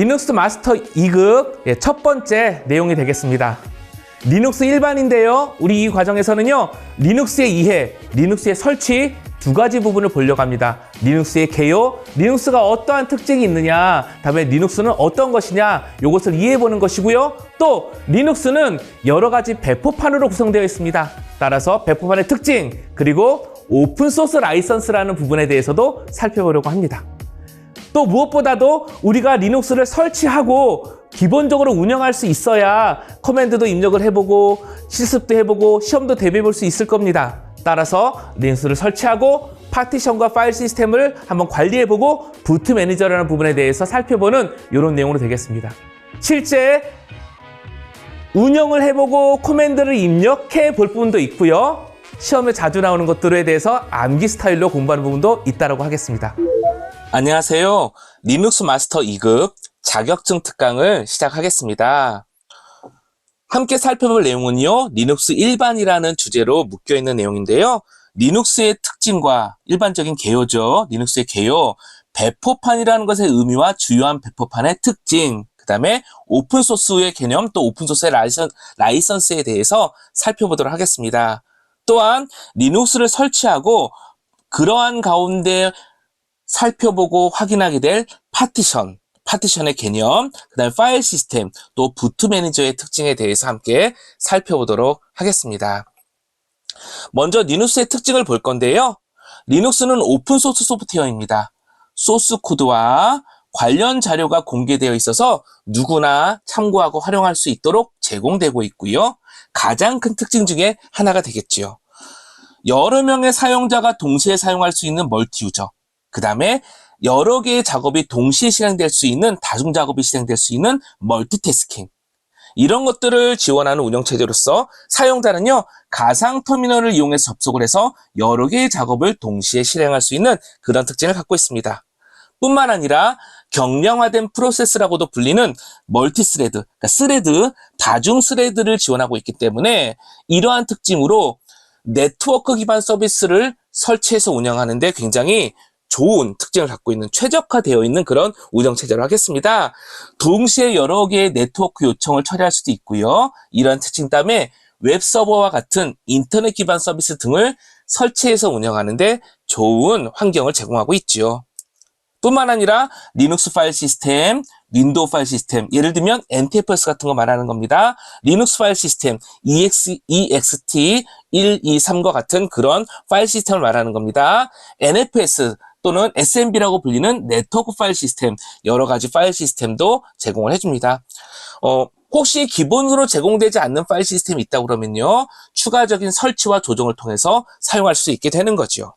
리눅스 마스터 2급 첫 번째 내용이 되겠습니다. 리눅스 일반인데요. 우리 이 과정에서는요. 리눅스의 이해, 리눅스의 설치 두 가지 부분을 보려고 합니다. 리눅스의 개요, 리눅스가 어떠한 특징이 있느냐, 다음에 리눅스는 어떤 것이냐, 이것을 이해해보는 것이고요. 또 리눅스는 여러 가지 배포판으로 구성되어 있습니다. 따라서 배포판의 특징, 그리고 오픈소스 라이선스라는 부분에 대해서도 살펴보려고 합니다. 또 무엇보다도 우리가 리눅스를 설치하고 기본적으로 운영할 수 있어야 커맨드도 입력을 해보고 실습도 해보고 시험도 대비해볼 수 있을 겁니다. 따라서 리눅스를 설치하고 파티션과 파일 시스템을 한번 관리해보고 부트 매니저라는 부분에 대해서 살펴보는 이런 내용으로 되겠습니다. 실제 운영을 해보고 커맨드를 입력해 볼 부분도 있고요. 시험에 자주 나오는 것들에 대해서 암기 스타일로 공부하는 부분도 있다고 하겠습니다. 안녕하세요. 리눅스 마스터 2급 자격증 특강을 시작하겠습니다. 함께 살펴볼 내용은요. 리눅스 일반이라는 주제로 묶여있는 내용인데요. 리눅스의 특징과 일반적인 개요죠. 리눅스의 개요, 배포판이라는 것의 의미와 주요한 배포판의 특징, 그 다음에 오픈소스의 개념, 또 오픈소스의 라이선스에 대해서 살펴보도록 하겠습니다. 또한 리눅스를 설치하고 그러한 가운데 살펴보고 확인하게 될 파티션의 개념, 그 다음에 파일 시스템, 또 부트 매니저의 특징에 대해서 함께 살펴보도록 하겠습니다. 먼저 리눅스의 특징을 볼 건데요. 리눅스는 오픈소스 소프트웨어입니다. 소스 코드와 관련 자료가 공개되어 있어서 누구나 참고하고 활용할 수 있도록 제공되고 있고요. 가장 큰 특징 중에 하나가 되겠지요. 여러 명의 사용자가 동시에 사용할 수 있는 멀티 유저, 그 다음에 여러 개의 작업이 동시에 실행될 수 있는, 다중 작업이 실행될 수 있는 멀티태스킹, 이런 것들을 지원하는 운영체제로서 사용자는요, 가상 터미널을 이용해서 접속을 해서 여러 개의 작업을 동시에 실행할 수 있는 그런 특징을 갖고 있습니다. 뿐만 아니라 경량화된 프로세스라고도 불리는 멀티스레드, 그러니까 스레드, 다중 스레드를 지원하고 있기 때문에 이러한 특징으로 네트워크 기반 서비스를 설치해서 운영하는데 굉장히 좋은 특징을 갖고 있는, 최적화되어 있는 그런 운영체제로 하겠습니다. 동시에 여러 개의 네트워크 요청을 처리할 수도 있고요. 이러한 특징 때문에 웹서버와 같은 인터넷 기반 서비스 등을 설치해서 운영하는데 좋은 환경을 제공하고 있죠. 뿐만 아니라 리눅스 파일 시스템, 윈도우 파일 시스템, 예를 들면 NTFS 같은 거 말하는 겁니다. 리눅스 파일 시스템, EXT123과 같은 그런 파일 시스템을 말하는 겁니다. NFS 또는 SMB라고 불리는 네트워크 파일 시스템, 여러 가지 파일 시스템도 제공을 해줍니다. 혹시 기본으로 제공되지 않는 파일 시스템이 있다고 그러면요, 추가적인 설치와 조정을 통해서 사용할 수 있게 되는 거죠.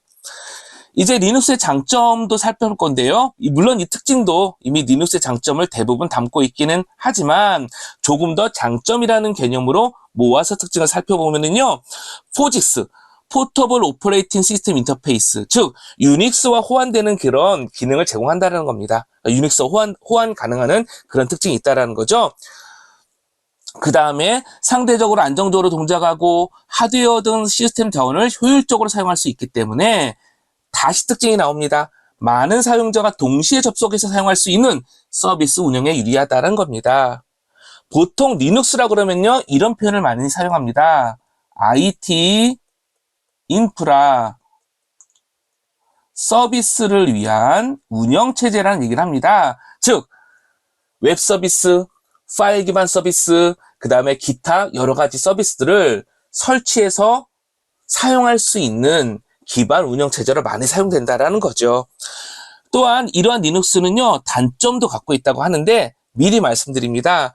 이제 리눅스의 장점도 살펴볼 건데요. 물론 이 특징도 이미 리눅스의 장점을 대부분 담고 있기는 하지만 조금 더 장점이라는 개념으로 모아서 특징을 살펴보면은요, 포직스, 포터블 오퍼레이팅 시스템 인터페이스, 즉 유닉스와 호환되는 그런 기능을 제공한다는 겁니다. 유닉스와 호환 가능한 그런 특징이 있다는 거죠. 그 다음에 상대적으로 안정적으로 동작하고 하드웨어 등 시스템 자원을 효율적으로 사용할 수 있기 때문에 다시 특징이 나옵니다. 많은 사용자가 동시에 접속해서 사용할 수 있는 서비스 운영에 유리하다는 겁니다. 보통 리눅스라고 그러면요, 이런 표현을 많이 사용합니다. IT 인프라 서비스를 위한 운영체제라는 얘기를 합니다. 즉 웹 서비스, 파일 기반 서비스, 그 다음에 기타 여러 가지 서비스들을 설치해서 사용할 수 있는 기반 운영체제로 많이 사용된다는 거죠. 또한 이러한 리눅스는요, 단점도 갖고 있다고 하는데 미리 말씀드립니다.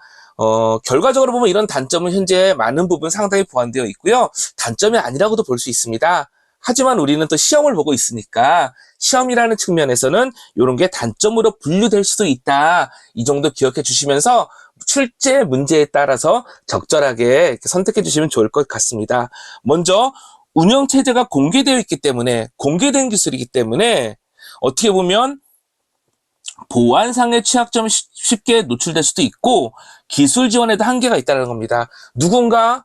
결과적으로 보면 이런 단점은 현재 많은 부분 상당히 보완되어 있고요. 단점이 아니라고도 볼 수 있습니다. 하지만 우리는 또 시험을 보고 있으니까 시험이라는 측면에서는 이런 게 단점으로 분류될 수도 있다. 이 정도 기억해 주시면서 실제 문제에 따라서 적절하게 선택해 주시면 좋을 것 같습니다. 먼저 운영체제가 공개되어 있기 때문에, 공개된 기술이기 때문에 어떻게 보면 보안상의 취약점이 쉽게 노출될 수도 있고 기술 지원에도 한계가 있다는 겁니다. 누군가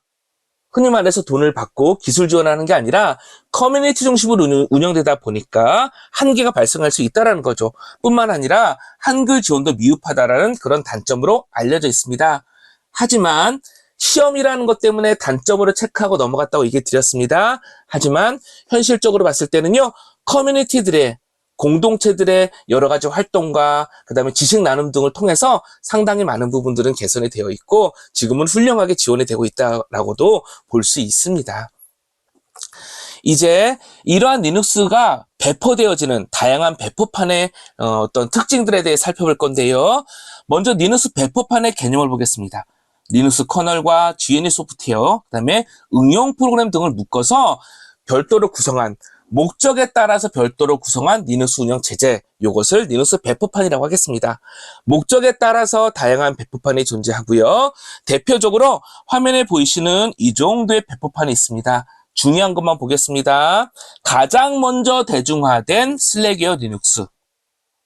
흔히 말해서 돈을 받고 기술 지원하는 게 아니라 커뮤니티 중심으로 운영되다 보니까 한계가 발생할 수 있다는 거죠. 뿐만 아니라 한글 지원도 미흡하다라는 그런 단점으로 알려져 있습니다. 하지만 시험이라는 것 때문에 단점으로 체크하고 넘어갔다고 얘기 드렸습니다. 하지만 현실적으로 봤을 때는요, 커뮤니티들의 공동체들의 여러 가지 활동과 그다음에 지식 나눔 등을 통해서 상당히 많은 부분들은 개선이 되어 있고 지금은 훌륭하게 지원이 되고 있다라고도 볼 수 있습니다. 이제 이러한 리눅스가 배포되어지는 다양한 배포판의 어떤 특징들에 대해 살펴볼 건데요. 먼저 리눅스 배포판의 개념을 보겠습니다. 리눅스 커널과 GNU 소프트웨어, 그다음에 응용 프로그램 등을 묶어서 별도로 구성한 목적에 따라서 별도로 구성한 리눅스 운영 체제, 이것을 리눅스 배포판이라고 하겠습니다. 목적에 따라서 다양한 배포판이 존재하고요. 대표적으로 화면에 보이시는 이 정도의 배포판이 있습니다. 중요한 것만 보겠습니다. 가장 먼저 대중화된 슬랙웨어 리눅스,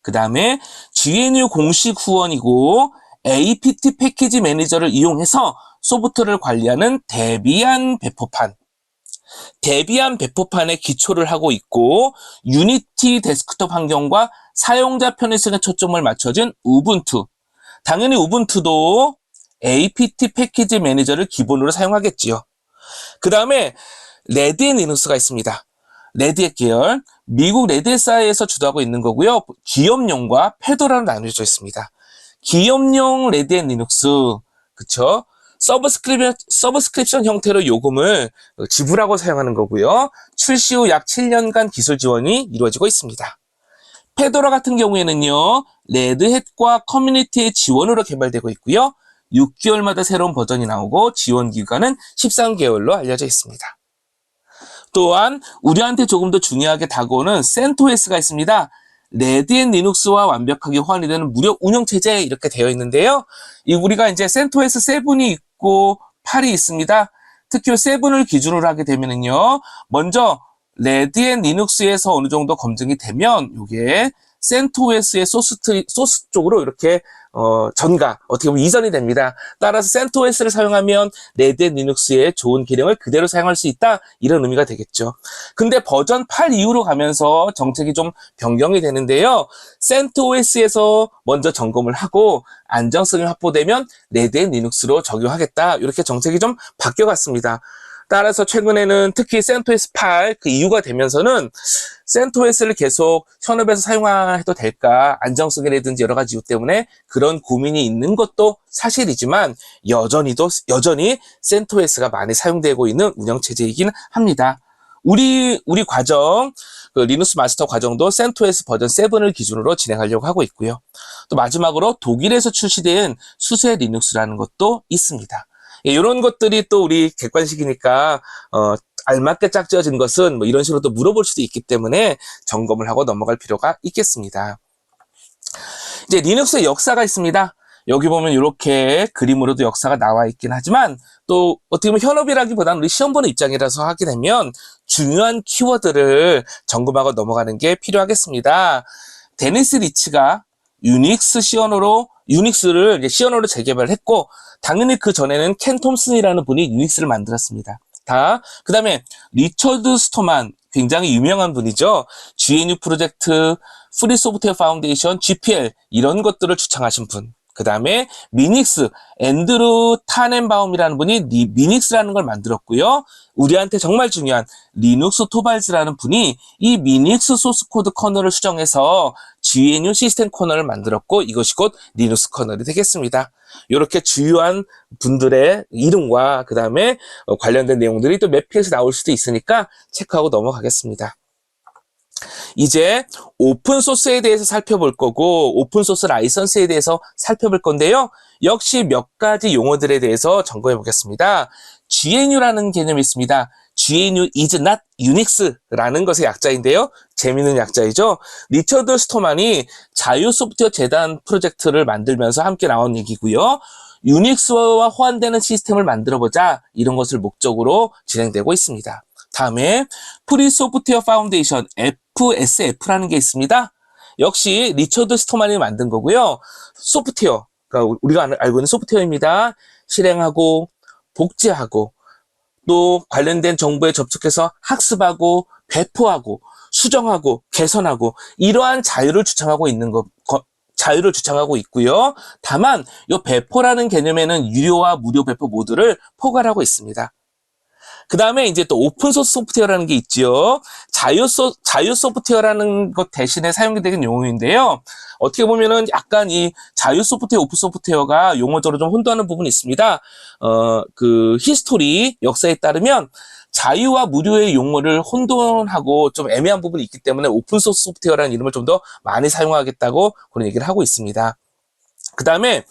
그 다음에 GNU 공식 후원이고 apt 패키지 매니저를 이용해서 소프트웨어를 관리하는 데비안 배포판, 데비안 배포판에 기초를 하고 있고 유니티 데스크톱 환경과 사용자 편의성에 초점을 맞춰진 우분투, 당연히 우분투도 apt 패키지 매니저를 기본으로 사용하겠지요. 그 다음에 레드햇 리눅스가 있습니다. 레드햇 계열, 미국 레드햇사에서 주도하고 있는 거고요. 기업용과 페더럴로 나뉘어져 있습니다. 기업용 레드햇 리눅스, 그쵸? 서브스크립션 형태로 요금을 지불하고 사용하는 거고요. 출시 후 약 7년간 기술 지원이 이루어지고 있습니다. 페도라 같은 경우에는요, 레드햇과 커뮤니티의 지원으로 개발되고 있고요. 6개월마다 새로운 버전이 나오고 지원 기간은 13개월로 알려져 있습니다. 또한 우리한테 조금 더 중요하게 다가오는 CentOS가 있습니다. 레드햇 리눅스와 완벽하게 호환이 되는 무료 운영체제 이렇게 되어 있는데요. 우리가 이제 CentOS 7이 있고 8이 있습니다. 특히 7을 기준으로 하게 되면은요, 먼저 레드햇 리눅스에서 어느 정도 검증이 되면 이게 CentOS의 소스 쪽으로 이렇게 어떻게 보면 이전이 됩니다. 따라서 CentOS를 사용하면 레드햇 리눅스의 좋은 기능을 그대로 사용할 수 있다, 이런 의미가 되겠죠. 근데 버전 8 이후로 가면서 정책이 좀 변경이 되는데요. CentOS에서 먼저 점검을 하고 안정성이 확보되면 레드햇 리눅스로 적용하겠다, 이렇게 정책이 좀 바뀌어갔습니다. 따라서 최근에는 특히 CentOS 8 그 이유가 되면서는 CentOS를 계속 현업에서 사용해도 될까, 안정성이라든지 여러 가지 이유 때문에 그런 고민이 있는 것도 사실이지만 여전히 CentOS가 많이 사용되고 있는 운영체제이긴 합니다. 우리 과정, 그 리눅스 마스터 과정도 CentOS 버전 7을 기준으로 진행하려고 하고 있고요. 또 마지막으로 독일에서 출시된 수세 리눅스라는 것도 있습니다. 이런 것들이 또 우리 객관식이니까 알맞게 짝지어진 것은 뭐 이런 식으로 또 물어볼 수도 있기 때문에 점검을 하고 넘어갈 필요가 있겠습니다. 이제 리눅스의 역사가 있습니다. 여기 보면 이렇게 그림으로도 역사가 나와 있긴 하지만 또 어떻게 보면 현업이라기보다는 우리 시험 보는 입장이라서 하게 되면 중요한 키워드를 점검하고 넘어가는 게 필요하겠습니다. 데니스 리치가 유닉스를 이제 시언어로 재개발을 했고, 당연히 그 전에는 켄 톰슨이라는 분이 유닉스를 만들었습니다. 그 다음에 리처드 스토만, 굉장히 유명한 분이죠. GNU 프로젝트, 프리 소프트웨어 파운데이션, GPL 이런 것들을 주창하신 분. 그 다음에 미닉스, 앤드루 타넨바움이라는 분이 미닉스라는 걸 만들었고요. 우리한테 정말 중요한 리눅스 토발즈라는 분이 이 미닉스 소스 코드 커널을 수정해서 GNU 시스템 커널을 만들었고, 이것이 곧 리눅스 커널이 되겠습니다. 이렇게 주요한 분들의 이름과 그 다음에 관련된 내용들이 또 매피에서 나올 수도 있으니까 체크하고 넘어가겠습니다. 이제 오픈소스에 대해서 살펴볼 거고, 오픈소스 라이선스에 대해서 살펴볼 건데요. 역시 몇 가지 용어들에 대해서 점검해 보겠습니다. GNU라는 개념이 있습니다. GNU is not Unix라는 것의 약자인데요. 재미있는 약자이죠. 리처드 스토만이 자유소프트웨어 재단 프로젝트를 만들면서 함께 나온 얘기고요. 유닉스와 호환되는 시스템을 만들어보자, 이런 것을 목적으로 진행되고 있습니다. 다음에 프리 소프트웨어 파운데이션 FSF라는 게 있습니다. 역시 리처드 스토만이 만든 거고요. 소프트웨어, 그러니까 우리가 알고 있는 소프트웨어입니다. 실행하고 복제하고 또 관련된 정보에 접속해서 학습하고 배포하고 수정하고 개선하고 이러한 자유를 주장하고 있는 자유를 주장하고 있고요. 다만 이 배포라는 개념에는 유료와 무료 배포 모두를 포괄하고 있습니다. 그 다음에 이제 또 오픈소스 소프트웨어라는 게 있죠. 자유 소프트웨어라는 것 대신에 사용이 되는 용어인데요. 어떻게 보면은 약간 이 자유 소프트웨어, 오픈 소프트웨어가 용어적으로 좀 혼동하는 부분이 있습니다. 그 히스토리, 역사에 따르면 자유와 무료의 용어를 혼돈하고 좀 애매한 부분이 있기 때문에 오픈소스 소프트웨어라는 이름을 좀 더 많이 사용하겠다고 그런 얘기를 하고 있습니다. 그 다음에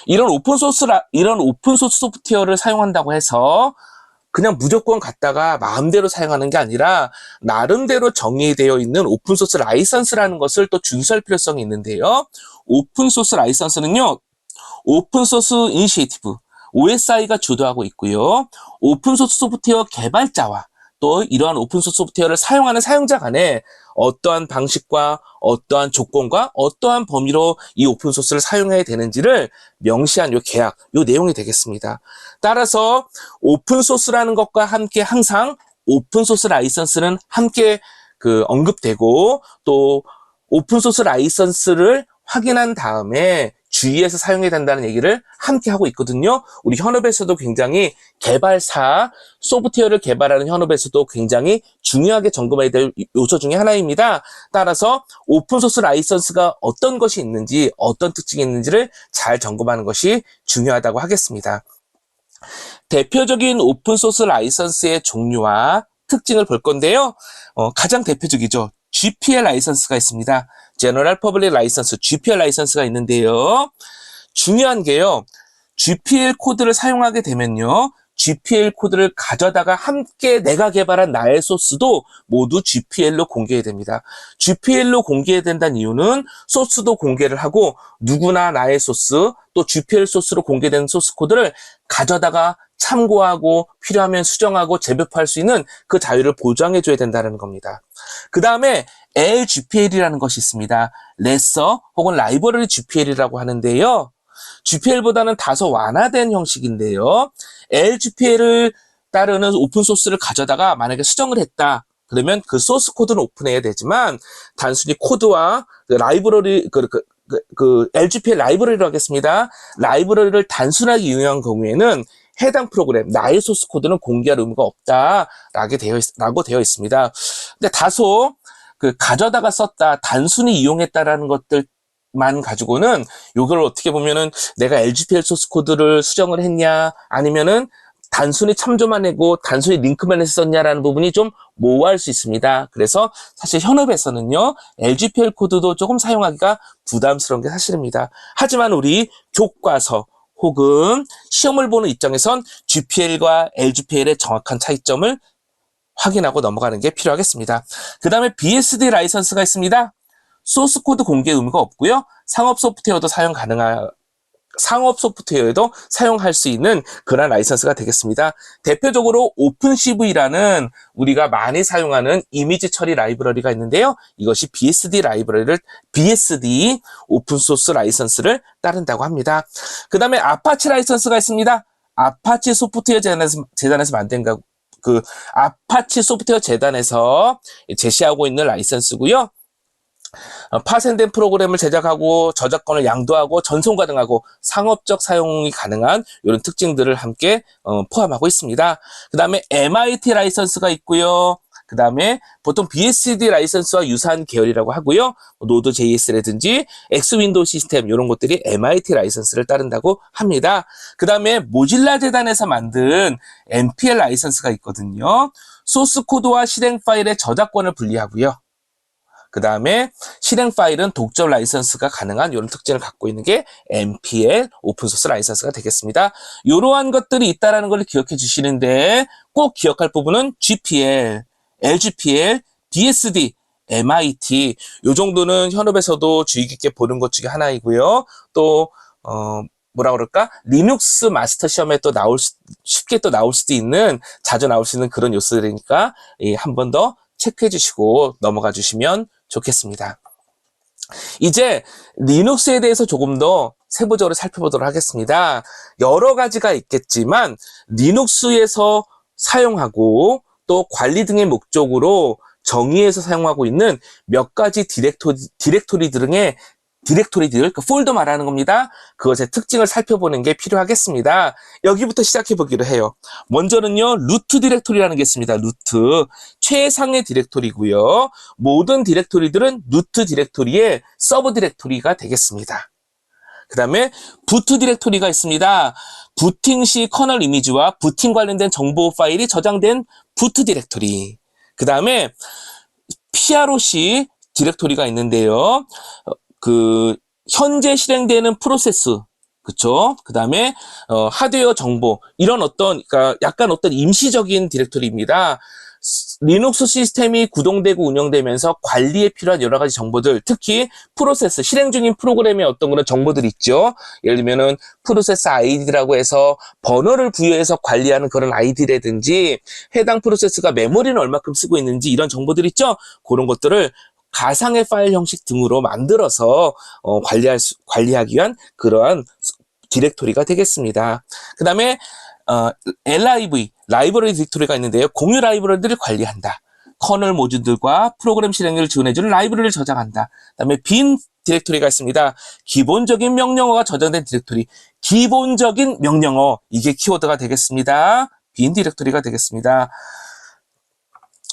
이런 오픈소스 소프트웨어를 사용한다고 해서 그냥 무조건 갖다가 마음대로 사용하는 게 아니라 나름대로 정의되어 있는 오픈소스 라이선스라는 것을 또 준수할 필요성이 있는데요. 오픈소스 라이선스는요, 오픈소스 이니시에이티브, OSI가 주도하고 있고요. 오픈소스 소프트웨어 개발자와 또 이러한 오픈소스 소프트웨어를 사용하는 사용자 간에 어떠한 방식과 어떠한 조건과 어떠한 범위로 이 오픈소스를 사용해야 되는지를 명시한 요 계약, 요 내용이 되겠습니다. 따라서 오픈소스라는 것과 함께 항상 오픈소스 라이선스는 함께 언급되고 또 오픈소스 라이선스를 확인한 다음에 주의해서 사용해야 된다는 얘기를 함께 하고 있거든요. 우리 현업에서도 굉장히 개발사, 소프트웨어를 개발하는 현업에서도 굉장히 중요하게 점검해야 될 요소 중에 하나입니다. 따라서 오픈소스 라이선스가 어떤 것이 있는지, 어떤 특징이 있는지를 잘 점검하는 것이 중요하다고 하겠습니다. 대표적인 오픈소스 라이선스의 종류와 특징을 볼 건데요. 가장 대표적이죠. GPL 라이선스가 있습니다. General Public License, GPL 라이선스가 있는데요. 중요한 게요. GPL 코드를 사용하게 되면요. GPL 코드를 가져다가 함께 내가 개발한 나의 소스도 모두 GPL로 공개해야 됩니다. GPL로 공개해야 된다는 이유는 소스도 공개를 하고 누구나 나의 소스, 또 GPL 소스로 공개된 소스 코드를 가져다가 참고하고 필요하면 수정하고 재배포할 수 있는 그 자유를 보장해줘야 된다는 겁니다. 그 다음에 LGPL이라는 것이 있습니다. 레서 혹은 라이브러리 GPL이라고 하는데요. GPL보다는 다소 완화된 형식인데요. LGPL을 따르는 오픈소스를 가져다가 만약에 수정을 했다. 그러면 그 소스 코드는 오픈해야 되지만 단순히 코드와 라이브러리, LGPL 라이브러리로 하겠습니다. 라이브러리를 단순하게 이용한 경우에는 해당 프로그램, 나의 소스 코드는 공개할 의무가 없다라고 되어 있습니다. 근데 다소 가져다가 썼다, 단순히 이용했다라는 것들만 가지고는 이걸 어떻게 보면은 내가 LGPL 소스 코드를 수정을 했냐, 아니면은 단순히 참조만 하고 단순히 링크만 했었냐라는 부분이 좀 모호할 수 있습니다. 그래서 사실 현업에서는요, LGPL 코드도 조금 사용하기가 부담스러운 게 사실입니다. 하지만 우리 교과서 혹은 시험을 보는 입장에선 GPL과 LGPL의 정확한 차이점을 확인하고 넘어가는 게 필요하겠습니다. 그 다음에 BSD 라이선스가 있습니다. 소스 코드 공개 의무가 없고요. 상업 소프트웨어에도 사용할 수 있는 그런 라이선스가 되겠습니다. 대표적으로 오픈CV라는 우리가 많이 사용하는 이미지 처리 라이브러리가 있는데요. 이것이 BSD 오픈소스 라이선스를 따른다고 합니다. 그 다음에 아파치 라이선스가 있습니다. 아파치 소프트웨어 재단에서 만든 아파치 소프트웨어 재단에서 제시하고 있는 라이선스고요. 파생된 프로그램을 제작하고 저작권을 양도하고 전송 가능하고 상업적 사용이 가능한 이런 특징들을 함께 포함하고 있습니다. 그 다음에 MIT 라이선스가 있고요. 그 다음에 보통 BSD 라이선스와 유사한 계열이라고 하고요. 노드.js라든지 X윈도우 시스템 이런 것들이 MIT 라이선스를 따른다고 합니다. 그 다음에 모질라 재단에서 만든 MPL 라이선스가 있거든요. 소스 코드와 실행 파일의 저작권을 분리하고요. 그 다음에 실행 파일은 독점 라이선스가 가능한 이런 특징을 갖고 있는 게 MPL 오픈소스 라이선스가 되겠습니다. 이러한 것들이 있다는 걸 기억해 주시는데 꼭 기억할 부분은 GPL, LGPL, BSD, MIT 이 정도는 현업에서도 주의 깊게 보는 것 중에 하나이고요. 또 리눅스 마스터 시험에 또 쉽게 또 나올 수도 있는, 자주 나올 수 있는 그런 요소들이니까 한 번 더 체크해 주시고 넘어가 주시면 좋겠습니다. 이제 리눅스에 대해서 조금 더 세부적으로 살펴보도록 하겠습니다. 여러 가지가 있겠지만 리눅스에서 사용하고 또 관리 등의 목적으로 정의해서 사용하고 있는 몇 가지 디렉토리들, 그 폴더 말하는 겁니다. 그것의 특징을 살펴보는 게 필요하겠습니다. 여기부터 시작해 보기로 해요. 먼저는요, 루트 디렉토리라는 게 있습니다. 루트. 최상의 디렉토리고요. 모든 디렉토리들은 루트 디렉토리의 서브 디렉토리가 되겠습니다. 그 다음에 부트 디렉토리가 있습니다. 부팅 시 커널 이미지와 부팅 관련된 정보 파일이 저장된 부트 디렉토리. 그 다음에 PROC 디렉토리가 있는데요. 현재 실행되는 프로세스, 그쵸? 그 다음에, 하드웨어 정보, 이런 그러니까 약간 임시적인 디렉토리입니다. 리눅스 시스템이 구동되고 운영되면서 관리에 필요한 여러 가지 정보들, 특히 프로세스, 실행 중인 프로그램의 그런 정보들이 있죠. 예를 들면은 프로세스 아이디라고 해서 번호를 부여해서 관리하는 그런 아이디라든지 해당 프로세스가 메모리는 얼마큼 쓰고 있는지 이런 정보들 있죠. 그런 것들을 가상의 파일 형식 등으로 만들어서 관리하기 위한 그러한 디렉토리가 되겠습니다. 그 다음에 LIV, 라이브러리 디렉토리가 있는데요. 공유 라이브러리들을 관리한다. 커널 모듈들과 프로그램 실행을 지원해주는 라이브러리를 저장한다. 그 다음에 빈 디렉토리가 있습니다. 기본적인 명령어가 저장된 디렉토리. 기본적인 명령어, 이게 키워드가 되겠습니다. 빈 디렉토리가 되겠습니다.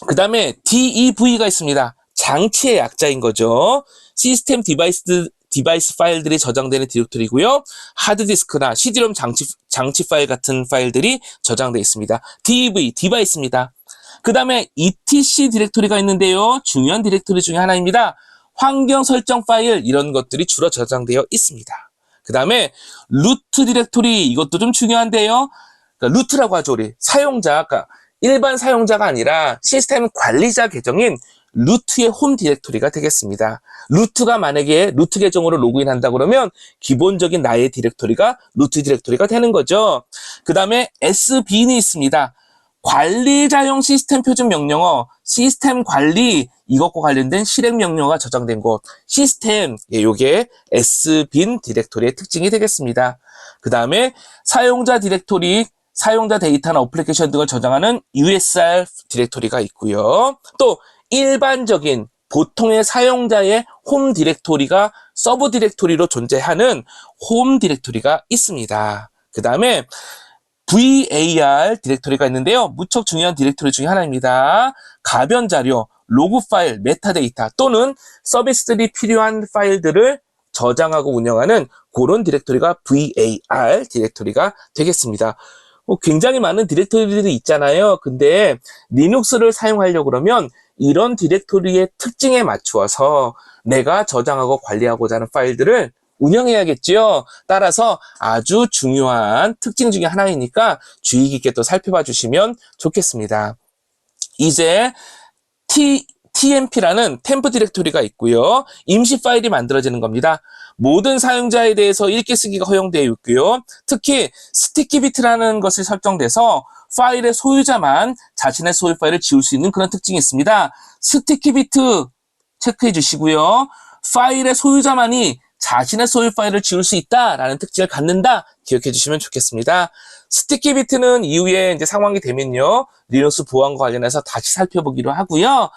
그 다음에 DEV가 있습니다. 장치의 약자인 거죠. 시스템 디바이스 파일들이 저장되는 디렉토리고요. 하드디스크나 CD롬 장치 파일 같은 파일들이 저장되어 있습니다. DEV, 디바이스입니다. 그 다음에 ETC 디렉토리가 있는데요. 중요한 디렉토리 중에 하나입니다. 환경 설정 파일, 이런 것들이 주로 저장되어 있습니다. 그 다음에 루트 디렉토리, 이것도 좀 중요한데요. 그러니까 루트라고 하죠, 우리. 그러니까 일반 사용자가 아니라 시스템 관리자 계정인 루트의 홈 디렉토리가 되겠습니다. 루트가 만약에 루트 계정으로 로그인한다 그러면 기본적인 나의 디렉토리가 루트 디렉토리가 되는 거죠. 그 다음에 SBin이 있습니다. 관리자용 시스템 표준 명령어, 시스템 관리, 이것과 관련된 실행 명령어가 저장된 곳, 시스템, 요게 SBin 디렉토리의 특징이 되겠습니다. 그 다음에 사용자 디렉토리, 사용자 데이터나 어플리케이션 등을 저장하는 USR 디렉토리가 있고요. 또 일반적인 보통의 사용자의 홈 디렉토리가 서브 디렉토리로 존재하는 홈 디렉토리가 있습니다. 그 다음에 VAR 디렉토리가 있는데요. 무척 중요한 디렉토리 중에 하나입니다. 가변 자료, 로그 파일, 메타데이터 또는 서비스들이 필요한 파일들을 저장하고 운영하는 그런 디렉토리가 VAR 디렉토리가 되겠습니다. 굉장히 많은 디렉토리들이 있잖아요. 근데 리눅스를 사용하려고 그러면 이런 디렉토리의 특징에 맞추어서 내가 저장하고 관리하고자 하는 파일들을 운영해야겠죠. 따라서 아주 중요한 특징 중에 하나이니까 주의 깊게 또 살펴봐 주시면 좋겠습니다. 이제 TMP라는 템프 디렉토리가 있고요. 임시 파일이 만들어지는 겁니다. 모든 사용자에 대해서 읽기 쓰기가 허용되어 있고요. 특히 스티키 비트라는 것이 설정돼서 파일의 소유자만 자신의 소유 파일을 지울 수 있는 그런 특징이 있습니다. 스티키 비트 체크해 주시고요. 파일의 소유자만이 자신의 소유 파일을 지울 수 있다라는 특징을 갖는다 기억해 주시면 좋겠습니다. 스티키 비트는 이후에 이제 상황이 되면요. 리눅스 보안과 관련해서 다시 살펴보기로 하고요.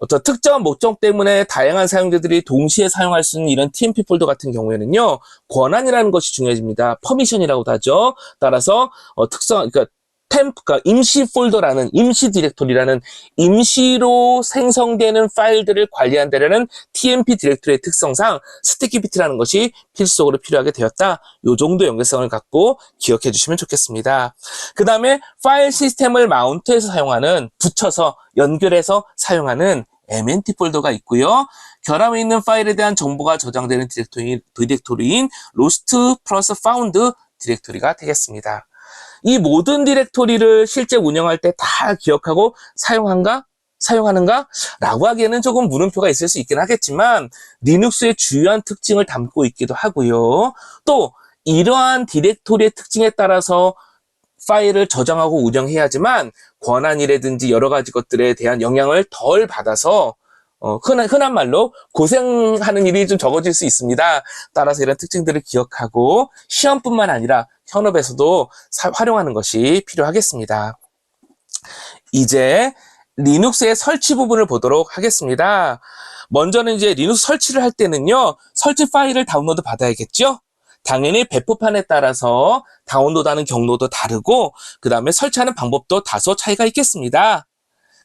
어떤 특정한 목적 때문에 다양한 사용자들이 동시에 사용할 수 있는 이런 TMP 폴더 같은 경우에는요. 권한이라는 것이 중요해집니다. 퍼미션이라고도 하죠. 따라서 그러니까 그러니까 임시 폴더라는, 임시 디렉토리라는 임시로 생성되는 파일들을 관리한다는 TMP 디렉토리의 특성상 스티키 비트라는 것이 필수적으로 필요하게 되었다. 요 정도 연결성을 갖고 기억해 주시면 좋겠습니다. 그 다음에 파일 시스템을 마운트해서 사용하는, 붙여서 연결해서 사용하는 MNT 폴더가 있고요. 결함이 있는 파일에 대한 정보가 저장되는 디렉토리인 로스트 플러스 파운드 디렉토리가 되겠습니다. 이 모든 디렉토리를 실제 운영할 때 다 기억하고 사용하는가? 라고 하기에는 조금 물음표가 있을 수 있긴 하겠지만 리눅스의 주요한 특징을 담고 있기도 하고요. 또 이러한 디렉토리의 특징에 따라서 파일을 저장하고 운영해야지만 권한이라든지 여러 가지 것들에 대한 영향을 덜 받아서 흔한 말로 고생하는 일이 좀 적어질 수 있습니다. 따라서 이런 특징들을 기억하고 시험뿐만 아니라 현업에서도 활용하는 것이 필요하겠습니다. 이제 리눅스의 설치 부분을 보도록 하겠습니다. 먼저는 이제 리눅스 설치를 할 때는요, 설치 파일을 다운로드 받아야겠죠? 당연히 배포판에 따라서 다운로드하는 경로도 다르고, 그 다음에 설치하는 방법도 다소 차이가 있겠습니다.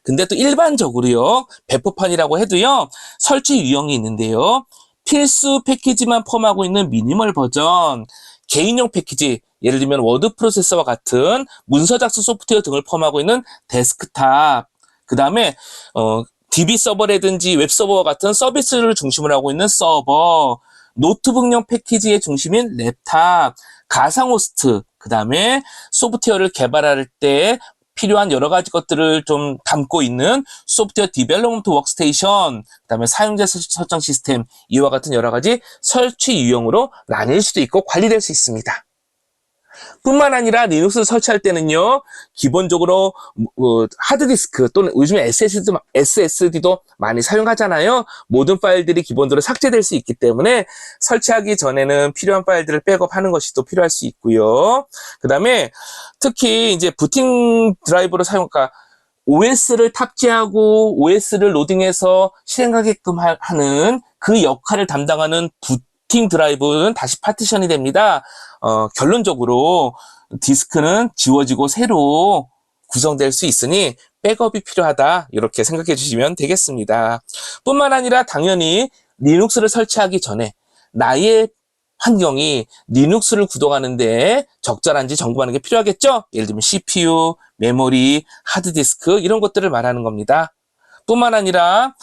근데 또 일반적으로요, 배포판이라고 해도요, 설치 유형이 있는데요. 필수 패키지만 포함하고 있는 미니멀 버전, 개인용 패키지, 예를 들면 워드 프로세서와 같은 문서 작성 소프트웨어 등을 포함하고 있는 데스크탑, 그 다음에 DB 서버라든지 웹 서버와 같은 서비스를 중심으로 하고 있는 서버, 노트북용 패키지의 중심인 랩탑, 가상 호스트, 그 다음에 소프트웨어를 개발할 때 필요한 여러 가지 것들을 좀 담고 있는 소프트웨어 디벨롭먼트 워크스테이션, 그 다음에 사용자 설정 시스템, 이와 같은 여러 가지 설치 유형으로 나뉠 수도 있고 관리될 수 있습니다. 뿐만 아니라 리눅스를 설치할 때는요, 기본적으로 하드디스크 또는 요즘에 SSD도 많이 사용하잖아요. 모든 파일들이 기본적으로 삭제될 수 있기 때문에 설치하기 전에는 필요한 파일들을 백업하는 것이 또 필요할 수 있고요. 그 다음에 특히 이제 부팅 드라이브로 그러니까 OS를 탑재하고 OS를 로딩해서 실행하게끔 하는 그 역할을 담당하는 부팅 드라이브는 다시 파티션이 됩니다. 결론적으로 디스크는 지워지고 새로 구성될 수 있으니 백업이 필요하다, 이렇게 생각해 주시면 되겠습니다. 뿐만 아니라 당연히 리눅스를 설치하기 전에 나의 환경이 리눅스를 구동하는데 적절한지 점검하는 게 필요하겠죠? 예를 들면 CPU, 메모리, 하드디스크 이런 것들을 말하는 겁니다. 뿐만 아니라